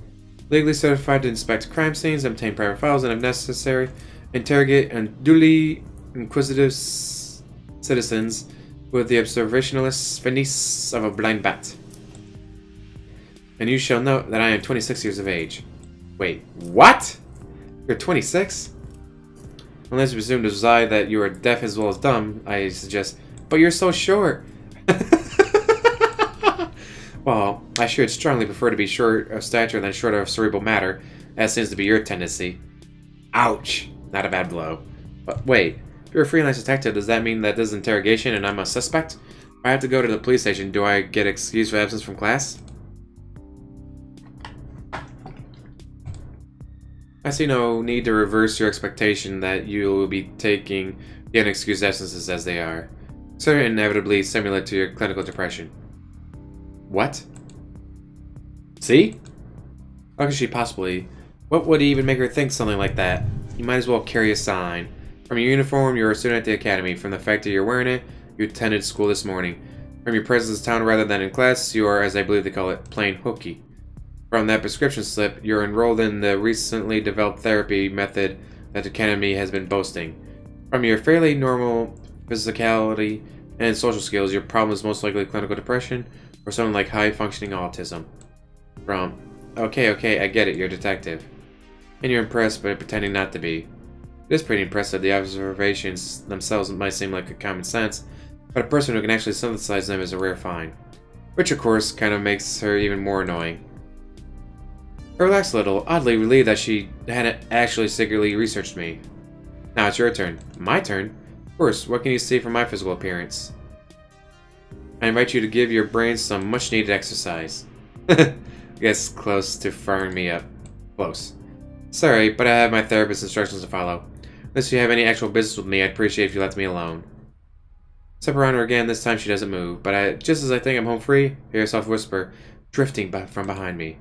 Legally certified to inspect crime scenes, obtain private files, and if necessary, interrogate unduly inquisitive citizens with the observationalist finesse of a blind bat. And you shall note that I am 26 years of age. Wait, what? You're 26? Unless you presume to decide that you are deaf as well as dumb, I suggest. But you're so short. Well, I should strongly prefer to be short of stature than short of cerebral matter, as seems to be your tendency. Ouch! Not a bad blow. But wait, if you're a freelance detective, does that mean that this is interrogation and I'm a suspect? If I have to go to the police station, do I get excused for absence from class? I see no need to reverse your expectation that you will be taking the unexcused absences as they are. So inevitably similar to your clinical depression. What? See? How could she possibly? What would even make her think something like that? You might as well carry a sign. From your uniform, you're a student at the academy. From the fact that you're wearing it, you attended school this morning. From your presence in town rather than in class, you are, as I believe they call it, plain hooky. From that prescription slip, you're enrolled in the recently developed therapy method that the academy has been boasting. From your fairly normal physicality and social skills, your problem is most likely clinical depression or something like high-functioning autism. From, okay, I get it, you're a detective. And you're impressed, but pretending not to be. It is pretty impressive. The observations themselves might seem like a common sense, but a person who can actually synthesize them is a rare find. Which, of course, kind of makes her even more annoying. I relaxed a little, oddly relieved that she hadn't actually secretly researched me. Now it's your turn. My turn? First, what can you see from my physical appearance? I invite you to give your brain some much-needed exercise. Guess close to firing me up. Close. Sorry, but I have my therapist's instructions to follow. Unless you have any actual business with me, I'd appreciate if you left me alone. Step around her again, this time she doesn't move, but just as I think I'm home free, hear a soft whisper, drifting from behind me.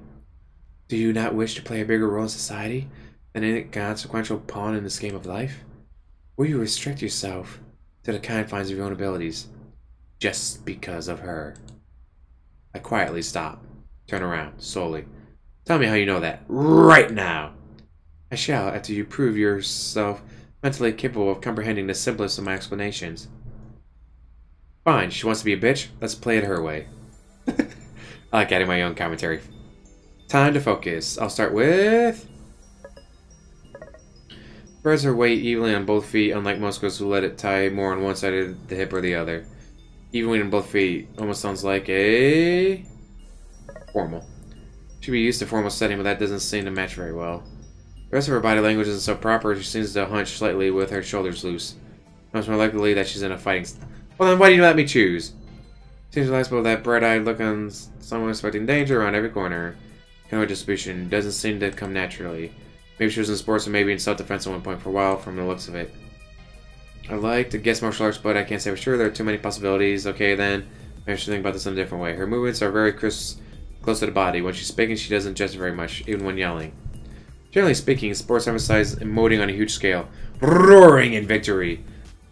Do you not wish to play a bigger role in society than an inconsequential pawn in this game of life? Will you restrict yourself to the confines of your own abilities, just because of her? I quietly stop, turn around, slowly. Tell me how you know that, right now! I shall, after you prove yourself mentally capable of comprehending the simplest of my explanations. Fine, she wants to be a bitch, let's play it her way. I like adding my own commentary. Time to focus. I'll start with... Spreads her weight evenly on both feet, unlike most girls who let it tie more on one side of the hip or the other. Evenly on both feet almost sounds like a... formal. She'd be used to formal setting, but that doesn't seem to match very well. The rest of her body language isn't so proper. She seems to hunch slightly with her shoulders loose. It's more likely that she's in a fighting... Well then, why do you let me choose? Seems realizable that bright-eyed look on someone expecting danger around every corner. Kind of distribution doesn't seem to come naturally. Maybe she was in sports or maybe in self-defense at one point for a while from the looks of it. I like to guess martial arts, but I can't say for sure. There are too many possibilities. Okay then, maybe I should think about this in a different way. Her movements are very crisp, close to the body. When she's speaking, she doesn't gesture very much, even when yelling. Generally speaking, sports emphasize emoting on a huge scale. Roaring in victory.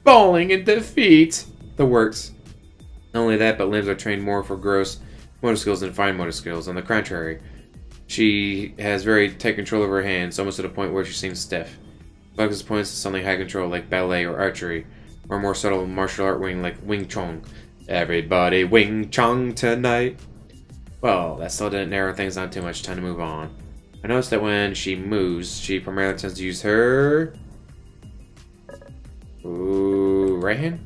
Bawling in defeat. The works. Not only that, but limbs are trained more for gross motor skills than fine motor skills. On the contrary, she has very tight control of her hands, almost to the point where she seems stiff. Focus points to something high control like ballet or archery, or more subtle martial art wing like Wing Chun. Everybody Wing Chun tonight. Well, that still didn't narrow things down too much. Time to move on. I noticed that when she moves, she primarily tends to use her... right hand?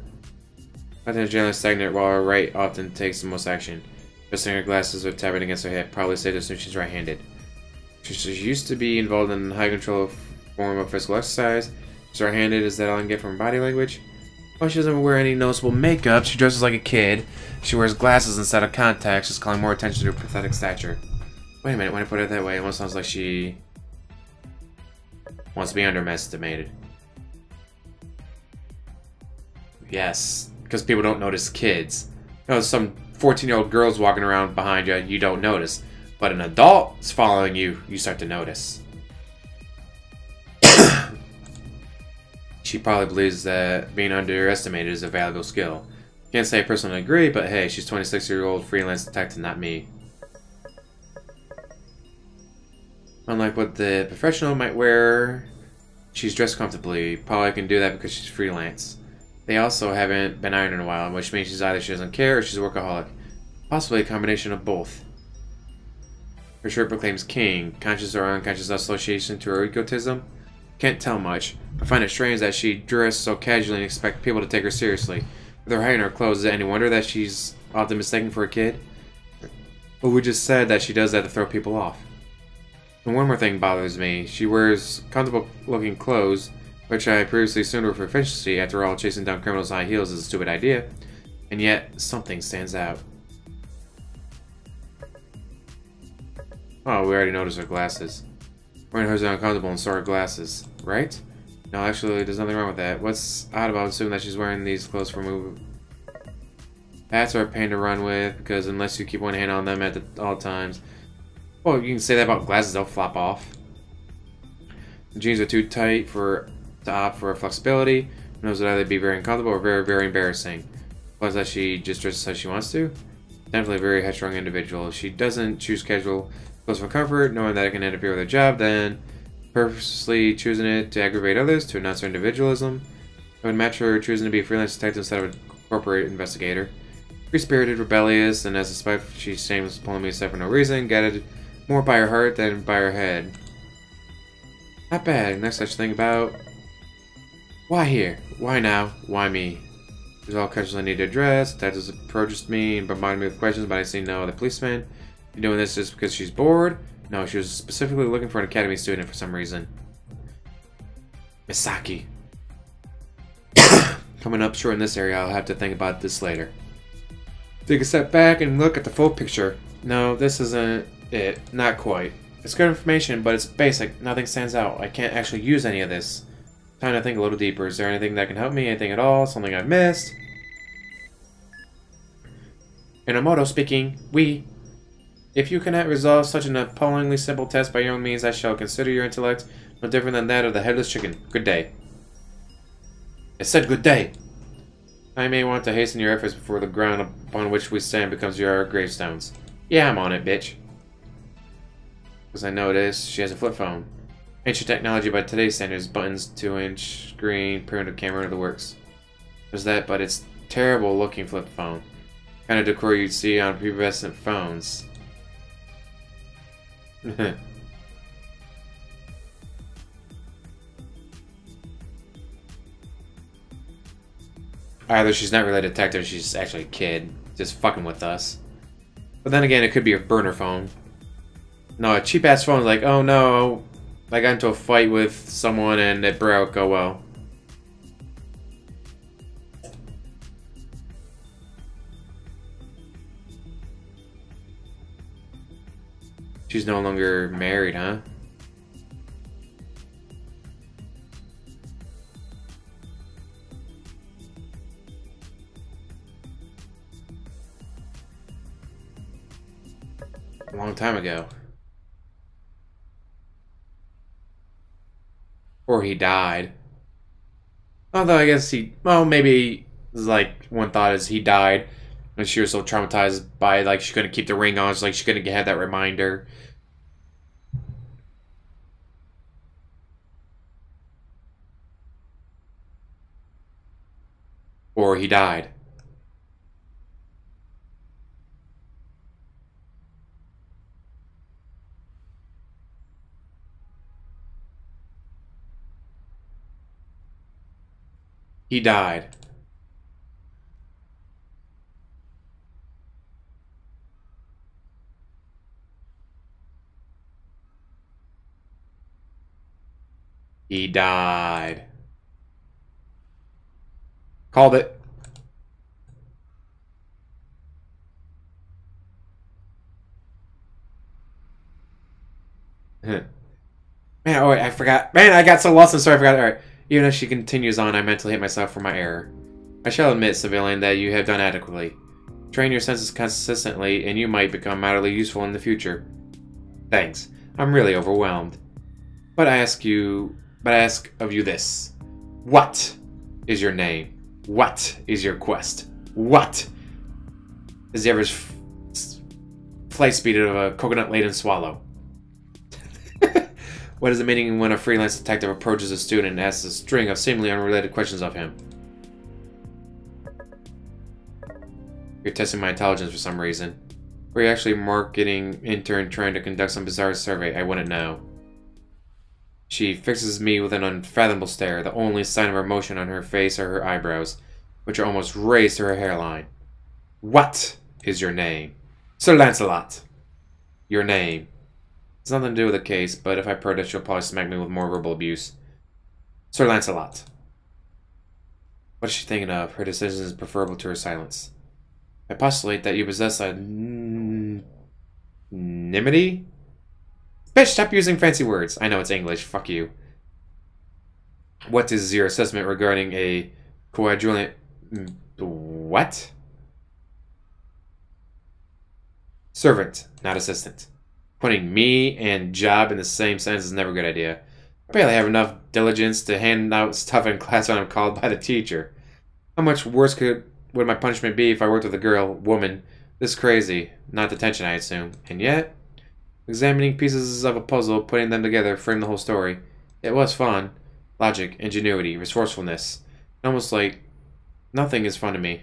Left hand is generally stagnant, while her right often takes the most action. Adjusting her glasses or tapping against her hip, probably safe to assume she's right-handed. She used to be involved in high control form of physical exercise. She's right-handed, is that all I can get from body language? Well, she doesn't wear any noticeable makeup, she dresses like a kid. She wears glasses instead of contacts, just calling more attention to her pathetic stature. Wait a minute, when I put it that way, it almost sounds like she wants to be underestimated. Yes, because people don't notice kids. You know, some 14-year-old girls walking around behind you, you don't notice. But an adult is following you, you start to notice. She probably believes that being underestimated is a valuable skill. Can't say I personally agree, but hey, she's a 26-year-old freelance detective, not me. Unlike what the professional might wear, she's dressed comfortably. Probably can do that because she's freelance. They also haven't been ironed in a while, which means she's either she doesn't care or she's a workaholic. Possibly a combination of both. Her shirt proclaims king, conscious or unconscious association to her egotism. Can't tell much. I find it strange that she dressed so casually and expect people to take her seriously. With her height and her clothes, is it any wonder that she's often mistaken for a kid? But we just said that she does that to throw people off. And one more thing bothers me. She wears comfortable looking clothes, which I previously assumed were for efficiency. After all, chasing down criminals in high heels is a stupid idea. And yet, something stands out. Oh, we already noticed her glasses. Wearing hers are uncomfortable and so are glasses, right? No, actually, there's nothing wrong with that. What's odd about assuming that she's wearing these clothes for movement? Hats are a pain to run with, because unless you keep one hand on them at all times... Well, you can say that about glasses, they'll flop off. The jeans are too tight to opt for flexibility. Who knows, would either be very uncomfortable or very, very embarrassing. Plus that she just dresses how she wants to. Definitely a very headstrong individual. If she doesn't choose casual clothes for comfort, knowing that it can interfere with her job, then purposely choosing it to aggravate others, to announce her individualism. It would match her choosing to be a freelance detective instead of a corporate investigator. Free-spirited, rebellious, and as a spy, she shames pulling me aside for no reason, guided more by her heart than by her head. Not bad. Next such thing about... Why here? Why now? Why me? There's all questions I need to address. Dad just approached me and bombarded me with questions, but I see no other policeman. You doing this just because she's bored? No, she was specifically looking for an academy student for some reason. Misaki. Coming up short in this area, I'll have to think about this later. Take a step back and look at the full picture. No, this isn't it. Not quite. It's good information, but it's basic. Nothing stands out. I can't actually use any of this. Time to think a little deeper. Is there anything that can help me? Anything at all? Something I've missed? Inomoto speaking. If you cannot resolve such an appallingly simple test by your own means, I shall consider your intellect no different than that of the headless chicken. Good day. I said good day. I may want to hasten your efforts before the ground upon which we stand becomes your gravestones. Yeah, I'm on it, bitch. Because I noticed she has a flip phone. Ancient technology by today's standards, buttons, 2-inch screen, primitive camera, the works. There's that, but it's terrible looking flip phone. Kind of decor you'd see on prepubescent phones. Either she's not really a detective, she's actually a kid, just fucking with us. But then again, it could be a burner phone. No, a cheap-ass phone is like, oh no, I got into a fight with someone and it broke, oh well. She's no longer married, huh? A long time ago. Or he died. Although I guess well, maybe like one thought is he died and she was so traumatized by like she couldn't keep the ring on, so like she couldn't have that reminder. Or he died. He died. He died. Called it. Man, oh wait, I forgot. Man, I got so lost in the story, I forgot. Alright. Even as she continues on, I mentally hit myself for my error. I shall admit, civilian, that you have done adequately. Train your senses consistently, and you might become mightily useful in the future. Thanks. I'm really overwhelmed. But I ask of you this. What is your name? What is your quest? What is the average flight speed of a coconut-laden swallow? What is the meaning when a freelance detective approaches a student and asks a string of seemingly unrelated questions of him? You're testing my intelligence for some reason. Or you're actually a marketing intern trying to conduct some bizarre survey, I wouldn't know. She fixes me with an unfathomable stare. The only sign of emotion on her face are her eyebrows, which are almost raised to her hairline. What is your name? Sir Lancelot. Your name. It's nothing to do with the case, but if I protest, she'll probably smack me with more verbal abuse. Sir Lancelot. What is she thinking of? Her decision is preferable to her silence. I postulate that you possess a... Nimity? Bitch, stop using fancy words. I know it's English. Fuck you. What is your assessment regarding a coagulant... What? Servant, not assistant. Putting me and job in the same sentence is never a good idea. I barely have enough diligence to hand out stuff in class when I'm called by the teacher. How much worse would my punishment be if I worked with a woman, this crazy? Not detention, I assume. And yet, examining pieces of a puzzle, putting them together, framed the whole story. It was fun. Logic, ingenuity, resourcefulness. Almost like nothing is fun to me.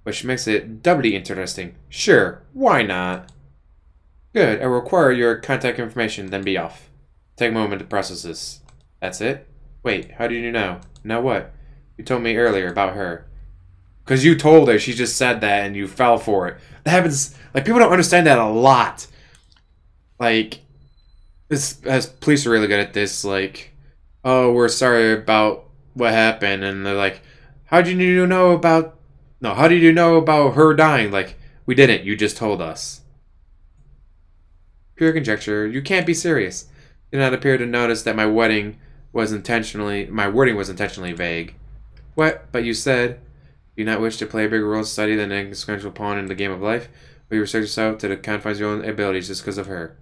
Which makes it doubly interesting. Sure, why not? Good, I will require your contact information, then be off. Take a moment to process this. That's it? Wait, how did you know? Know what? You told me earlier about her. Because you told her, she just said that and you fell for it. That happens, like, people don't understand that a lot. Like, police are really good at this, like, oh, we're sorry about what happened, and they're like, How did you know about... No, how did you know about her dying? Like, we didn't. You just told us. Pure conjecture. You can't be serious. You did not appear to notice that my wording was intentionally vague. What? But you said you do not wish to play a bigger role in society than an inconsequential pawn in the game of life, but you restrict yourself to the confines of your own abilities just because of her.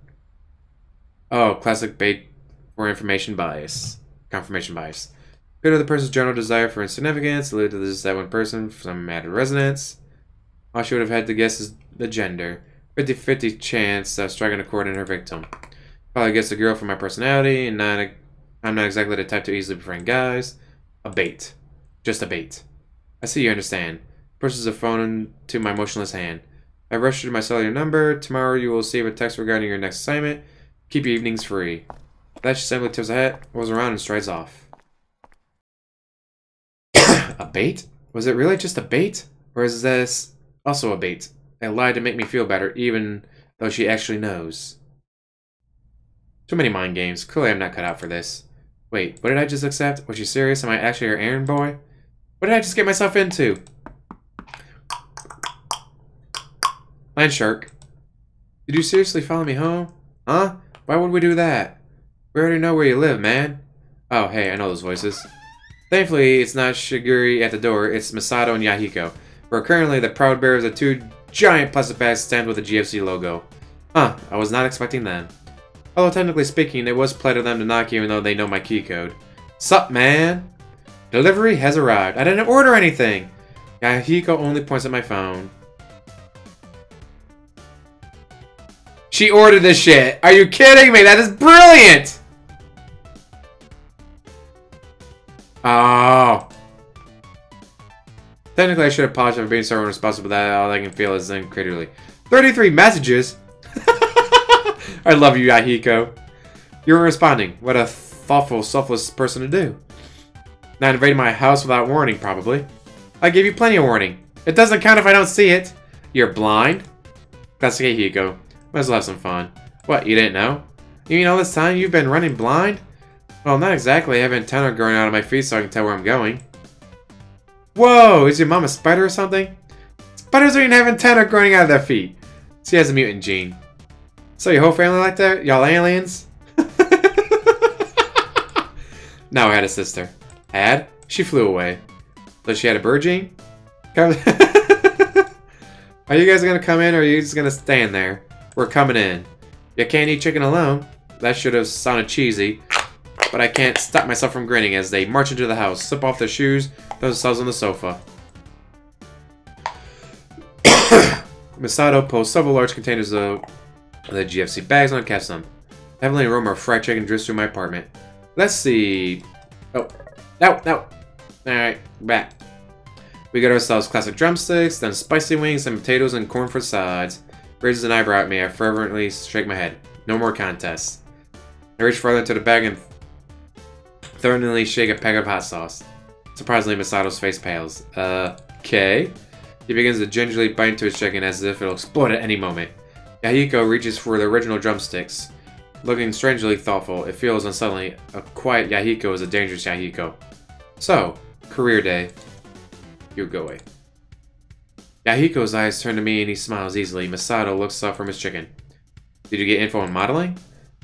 Oh, classic bait for confirmation bias. Good to the person's general desire for insignificance, alluded to this that one person for some added resonance. All she would have had to guess is the gender. 50-50 chance of striking a chord in her victim. Probably guess a girl for my personality, and I'm not exactly the type to easily befriend guys. A bait. Just a bait. I see you understand. Pushes the phone into my motionless hand. I rushed you to my cellular number. Tomorrow you will receive a text regarding your next assignment. Keep your evenings free. That she simply tips her hat, rolls around, and strides off. A bait? Was it really just a bait? Or is this also a bait? A lie to make me feel better, even though she actually knows. Too many mind games. Clearly I'm not cut out for this. Wait, what did I just accept? Was she serious? Am I actually her errand boy? What did I just get myself into? Land shark. Did you seriously follow me home? Huh? Why would we do that? We already know where you live, man. Oh, hey, I know those voices. Thankfully, it's not Shiguri at the door, it's Masato and Yahiko, who are currently the proud bearers of 2 giant plastic bags stamped with the GFC logo. Huh, I was not expecting them. Although technically speaking, it was polite of them to knock even though they know my key code. Sup, man? Delivery has arrived. I didn't order anything. Yahiko only points at my phone. She ordered this shit. Are you kidding me? That is brilliant! Oh. Technically, I should apologize for being so irresponsible, but that all I can feel is incredulity. 33 messages? I love you, Yahiko. You were responding. What a thoughtful, selfless person to do. Not invading my house without warning, probably. I gave you plenty of warning. It doesn't count if I don't see it. You're blind? That's okay, Yahiko. Might as well have some fun. What, you didn't know? You mean all this time you've been running blind? Well, not exactly. I have an antenna growing out of my feet so I can tell where I'm going. Whoa, is your mom a spider or something? Spiders don't even have antenna growing out of their feet. She has a mutant gene. So your whole family like that? Y'all aliens? No, I had a sister. Had? She flew away. So she had a bird gene? Are you guys gonna come in or are you just gonna stand there? We're coming in. You can't eat chicken alone. That should have sounded cheesy. But I can't stop myself from grinning as they march into the house, slip off their shoes, throw themselves on the sofa. Masato pulls several large containers of the GFC bags and uncaps them. Heavenly aroma of fried chicken drifts through my apartment. Let's see. Oh, no. Alright, back. We got ourselves classic drumsticks, then spicy wings and potatoes and corn for sides. Raises an eyebrow at me. I fervently shake my head. No more contests. I reach farther into the bag and thornily shake a pack of hot sauce. Surprisingly, Masato's face pales. Okay. He begins to gingerly bite into his chicken as if it'll explode at any moment. Yahiko reaches for the original drumsticks. Looking strangely thoughtful, it feels unsettling. A quiet Yahiko is a dangerous Yahiko. So, career day. You go away. Yahiko's eyes turn to me and he smiles easily. Masato looks up from his chicken. Did you get info on modeling?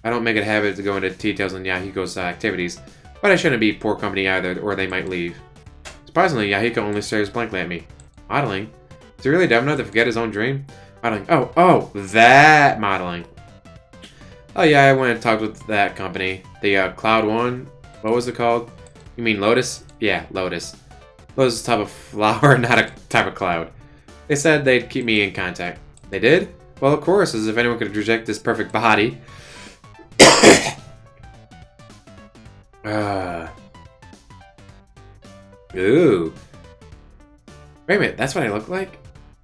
I don't make it a habit to go into details on Yahiko's activities, but I shouldn't be poor company either, or they might leave. Surprisingly, Yahiko only stares blankly at me. Modeling? Is he really dumb enough to forget his own dream? Modeling. Oh, that modeling. Oh yeah, I went and talked with that company. The Cloud One. What was it called? You mean Lotus? Yeah, Lotus. Lotus is a type of flower, not a type of cloud. They said they'd keep me in contact. They did? Well, of course, as if anyone could reject this perfect body. Ooh. Wait a minute, that's what I look like?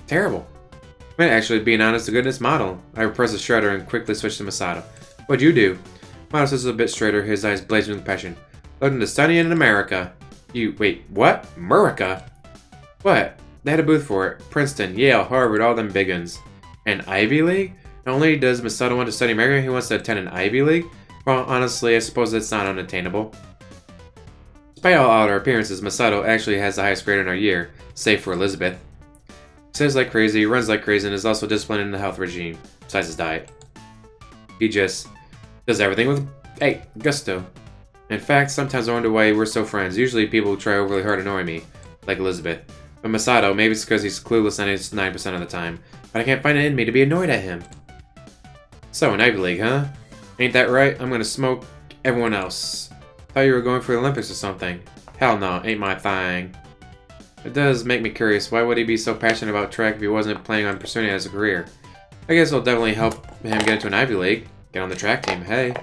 Terrible. Might actually be an honest-to-goodness model. I repress the shredder and quickly switch to Masato. What'd you do? Masato says a bit straighter, his eyes blazing with passion. Looking to study in America. Wait, what? America? What? They had a booth for it. Princeton, Yale, Harvard, all them big uns. An Ivy League? Not only does Masato want to study America, he wants to attend an Ivy League? Well, honestly, I suppose that's not unattainable. Despite all our appearances, Masato actually has the highest grade in our year, save for Elizabeth. He says like crazy, runs like crazy, and is also disciplined in the health regime, besides his diet. He just does everything with, gusto. In fact, sometimes I wonder why we're so friends. Usually people try overly hard to annoy me, like Elizabeth. But Masato, maybe it's because he's clueless 99% of the time, but I can't find it in me to be annoyed at him. So, an Ivy League, huh? Ain't that right? I'm gonna smoke everyone else. Thought you were going for the Olympics or something. Hell no, ain't my thing. It does make me curious, why would he be so passionate about track if he wasn't planning on pursuing it as a career? I guess it'll definitely help him get into an Ivy League. Get on the track team, hey.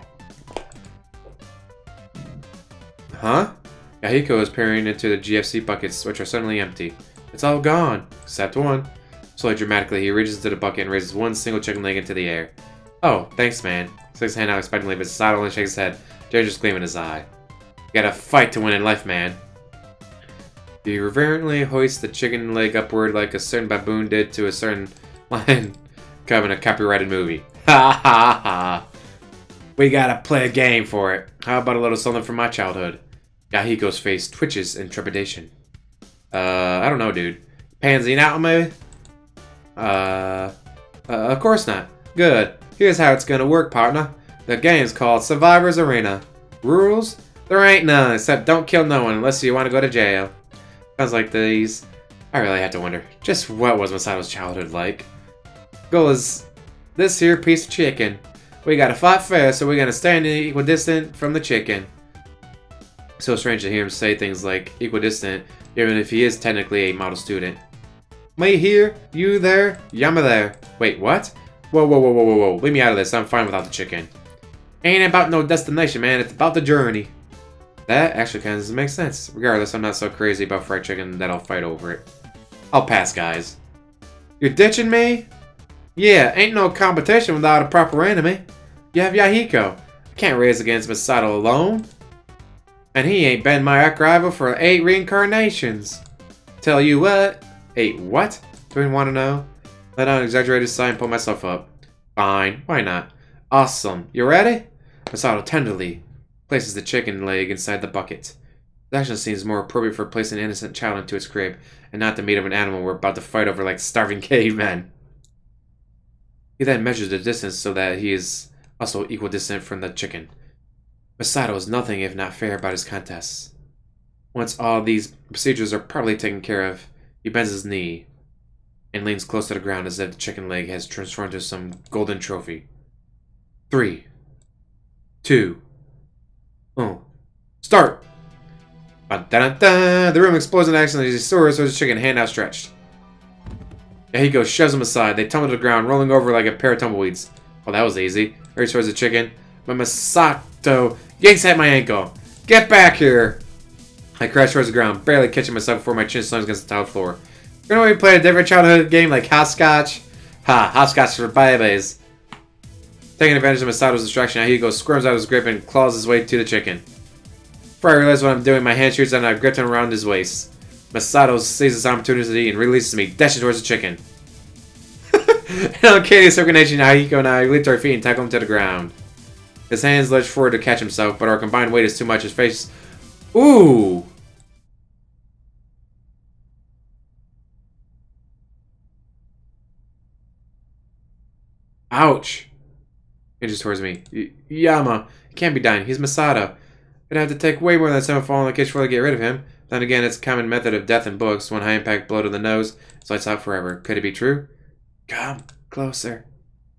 Huh? Yahiko is peering into the GFC buckets, which are suddenly empty. It's all gone, except one. Slowly dramatically, he reaches into the bucket and raises one single chicken leg into the air. Oh, thanks, man. Sticks his hand out expectantly, but Sato only shakes his head, dangerous gleam in his eye. You gotta fight to win in life, man. You reverently hoist the chicken leg upward like a certain baboon did to a certain lion cub in a copyrighted movie. Ha ha ha. We gotta play a game for it. How about a little something from my childhood? Yahiko's face twitches in trepidation. I don't know, dude. Pansying out, maybe? Of course not. Good. Here's how it's gonna work, partner. The game's called Survivor's Arena. Rules? There ain't none, except don't kill no one unless you want to go to jail. Sounds like these. I really have to wonder, just what was Masato's childhood like? Goal is this here piece of chicken. We gotta fight fair, so we're gonna stand equidistant from the chicken. So strange to hear him say things like equidistant, even if he is technically a model student. Me here, you there, Yama there. Wait, what? Whoa, whoa, whoa, whoa, whoa, whoa. Leave me out of this, I'm fine without the chicken. Ain't about no destination, man, it's about the journey. That actually kind of makes sense. Regardless, I'm not so crazy about fried chicken that I'll fight over it. I'll pass, guys. You're ditching me? Yeah, ain't no competition without a proper enemy. You have Yahiko. I can't race against Masato alone. And he ain't been my arch-rival for 8 reincarnations. Tell you what. 8 what? Do we want to know? Let out an exaggerated sigh and pull myself up. Fine, why not? Awesome. You ready? Masato tenderly places the chicken leg inside the bucket. The action seems more appropriate for placing an innocent child into its crib, and not the meat of an animal we're about to fight over like starving cavemen. He then measures the distance so that he is also equidistant from the chicken. Masato is nothing if not fair about his contests. Once all these procedures are properly taken care of, he bends his knee and leans close to the ground as if the chicken leg has transformed into some golden trophy. 3, 2, 1, start! Ba-da-da-da! The room explodes in action as he soars towards the chicken, hand outstretched. Yahiko shoves him aside. They tumble to the ground, rolling over like a pair of tumbleweeds. Well, that was easy. Hurries towards the chicken. But Masato yanks at my ankle. Get back here! I crash towards the ground, barely catching myself before my chin slams against the tile floor. You know when we played a different childhood game like hopscotch? Ha! Hopscotch for babies. Taking advantage of Masato's distraction, Yahiko squirms out of his grip and claws his way to the chicken. Before I realize what I'm doing, my hand shoots out and I've gripped him around his waist. Masato seizes this opportunity and releases me, dashing towards the chicken. In uncanny synchronization, Yahiko and I leap to our feet and tackle him to the ground. His hands lurch forward to catch himself, but our combined weight is too much. His face... Ooh! Ouch! Inches towards me. Yama, it can't be dying. He's Masato. I'd have to take way more than 7 fall on the kitchen to get rid of him. Then again, it's a common method of death in books. One high-impact blow to the nose, so lights out forever. Could it be true? Come closer.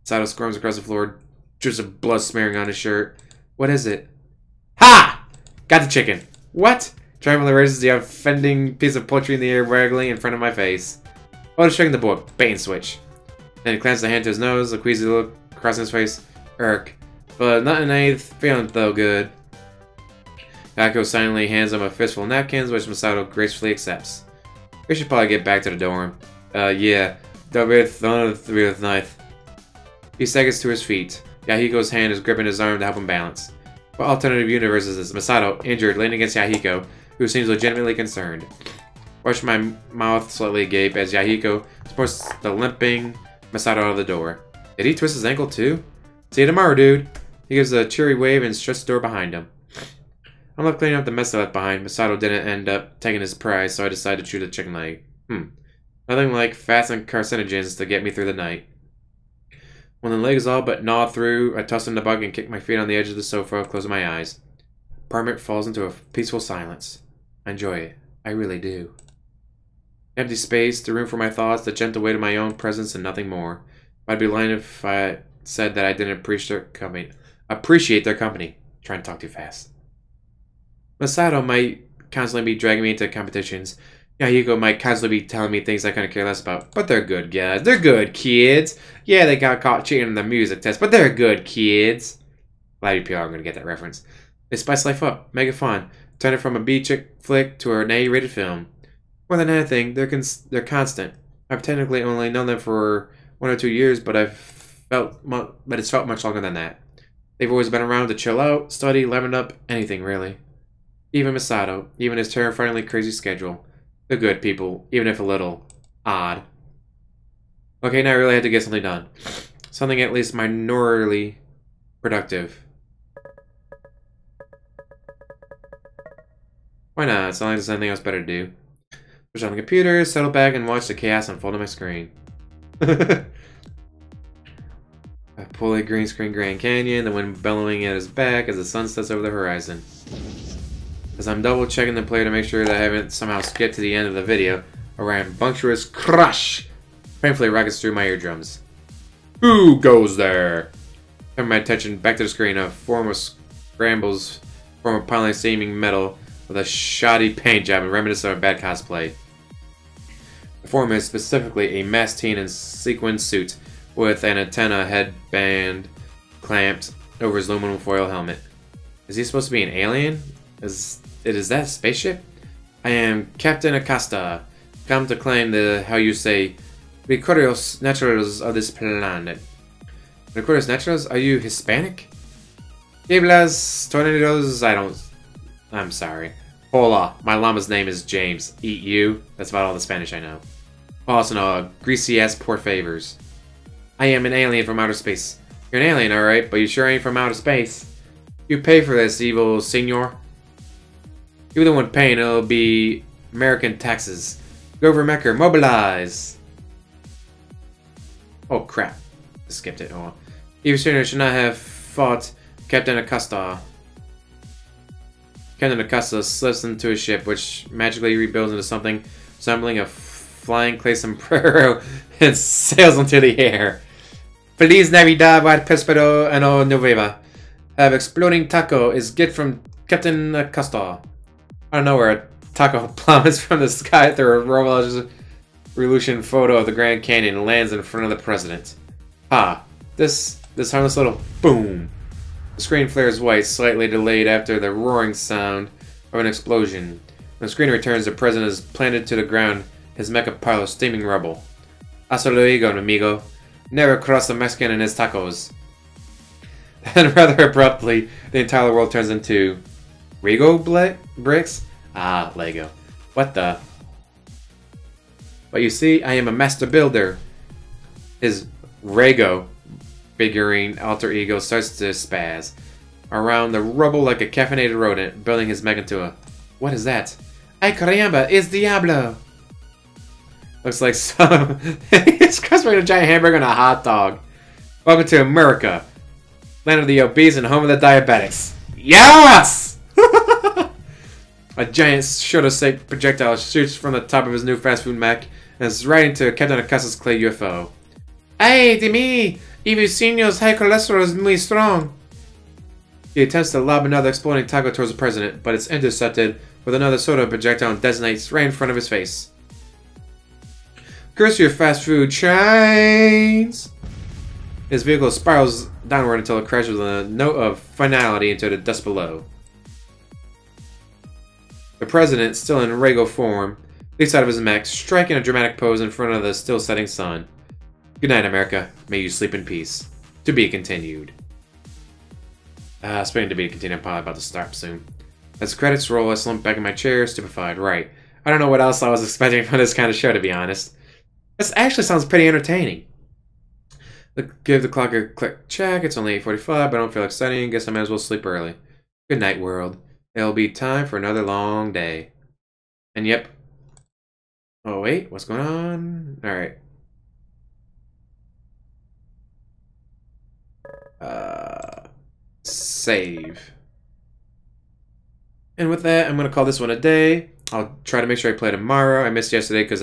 Masato squirms across the floor, drips of blood smearing on his shirt. What is it? Ha! Got the chicken. What? Triumphantly raises the offending piece of poultry in the air waggling in front of my face. Oh, it's checking the book. Bait and switch. Then he clamps the hand to his nose, a queasy look crossing his face. Irk. But nothing ain't feeling though good. Yahiko silently hands him a fistful of napkins, which Masato gracefully accepts. We should probably get back to the dorm. Yeah. The knife. He staggers to his feet. Yahiko's hand is gripping his arm to help him balance. What alternative universe is this? Masato, injured, leaning against Yahiko, who seems legitimately concerned. Watch my mouth slightly agape as Yahiko supports the limping Masato out of the door. Did he twist his ankle too? See you tomorrow, dude. He gives a cheery wave and shuts the door behind him. I'm not cleaning up the mess I left behind. Masato didn't end up taking his prize, so I decided to choose a chicken leg. Nothing like fats and carcinogens to get me through the night. When the leg is all but gnawed through, I toss in the bug and kick my feet on the edge of the sofa, closing my eyes. Apartment falls into a peaceful silence. I enjoy it. I really do. Empty space, the room for my thoughts, the gentle weight of my own presence, and nothing more. I'd be lying if I said that I didn't appreciate their company. Trying to talk too fast. Masato might constantly be dragging me into competitions. Yahiko might constantly be telling me things I couldn't care less about. But they're good guys. They're good kids. Yeah, they got caught cheating on the music test, but they're good kids. A lot of people are going to get that reference. They spice life up, make it fun, turn it from a B-chick flick to an A-rated film. More than anything, they're constant. I've technically only known them for 1 or 2 years, but it's felt much longer than that. They've always been around to chill out, study, level up, anything really. Even Masato, even his terrifyingly crazy schedule. They're good people, even if a little odd. Okay, now I really had to get something done. Something at least minorly productive. Why not? It's not like there's anything else better to do. Push on the computer, settle back, and watch the chaos unfold on my screen. A fully green screen Grand Canyon, the wind bellowing at his back as the sun sets over the horizon. As I'm double checking the player to make sure that I haven't somehow skipped to the end of the video, a rambunctious crush painfully rockets through my eardrums. Who goes there? Turn my attention back to the screen. A form of scrambles from a piling steaming metal with a shoddy paint job and reminiscent of a bad cosplay. The form is specifically a masked teen in sequin suit with an antenna headband clamped over his aluminum foil helmet. Is he supposed to be an alien? Is that a spaceship? I am Captain Acosta, come to claim the, how you say, Recursos Naturals of this planet. Recursos Naturals? Are you Hispanic? Hablas Tornadoes? I'm sorry. Hola, my llama's name is James. Eat you? That's about all the Spanish I know. Also know greasy ass poor favors. I am an alien from outer space. You're an alien, alright, but you sure ain't from outer space. You pay for this, evil senor. You're the one paying, it'll be American taxes. Go over Mecca, mobilize! Oh crap. I skipped it. Oh. Evil senor should not have fought Captain Acosta. Captain Acosta slips into a ship, which magically rebuilds into something resembling a flying clay sombrero and sails into the air. Feliz Navidad, White Pespero, Ano Nueva. Have exploding taco is gift from Captain Acosta. I don't know where a taco plummets from the sky through a revolution photo of the Grand Canyon and lands in front of the president. This harmless little boom. The screen flares white, slightly delayed after the roaring sound of an explosion. When the screen returns, the president is planted to the ground, his mecha pile of steaming rubble. Hasta luego, amigo. Never cross the Mexican and his tacos. Then rather abruptly, the entire world turns into Rego bricks? Ah, Lego. What the? But you see, I am a master builder. His Rego figurine alter ego starts to spaz around the rubble like a caffeinated rodent, building his mech into a... What is that? Ay caramba, it's Diablo! Looks like some... It's crossbreeding a giant hamburger and a hot dog. Welcome to America. Land of the obese and home of the diabetics. Yes! A giant shoulder-shaped projectile shoots from the top of his new fast food mech and is right into Captain Acosta's clay UFO. Hey, de mi! Even Senor's high cholesterol is muy strong. He attempts to lob another exploding taco towards the president, but it's intercepted with another soda projectile and detonates right in front of his face. Curse your fast food chains! His vehicle spirals downward until it crashes with a note of finality into the dust below. The president, still in Rego form, leaps out of his mech, striking a dramatic pose in front of the still setting sun. Good night, America. May you sleep in peace. To be continued. Speaking to be continued, I'm probably about to start soon. As credits roll, I slump back in my chair, stupefied. Right. I don't know what else I was expecting from this kind of show, to be honest. This actually sounds pretty entertaining. Give the clock a quick check. It's only 8:45, but I don't feel like studying. Guess I might as well sleep early. Good night, world. It'll be time for another long day. And yep. Oh, wait. What's going on? Alright. Save. And with that, I'm going to call this one a day. I'll try to make sure I play tomorrow. I missed yesterday because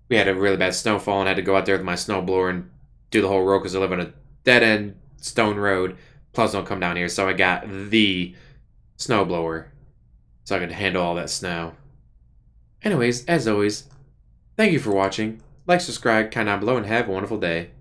we had a really bad snowfall and I had to go out there with my snowblower and do the whole road because I live on a dead-end stone road. Plows don't come down here, so I got the snowblower so I could handle all that snow. Anyways, as always, thank you for watching. Like, subscribe, comment down below, and have a wonderful day.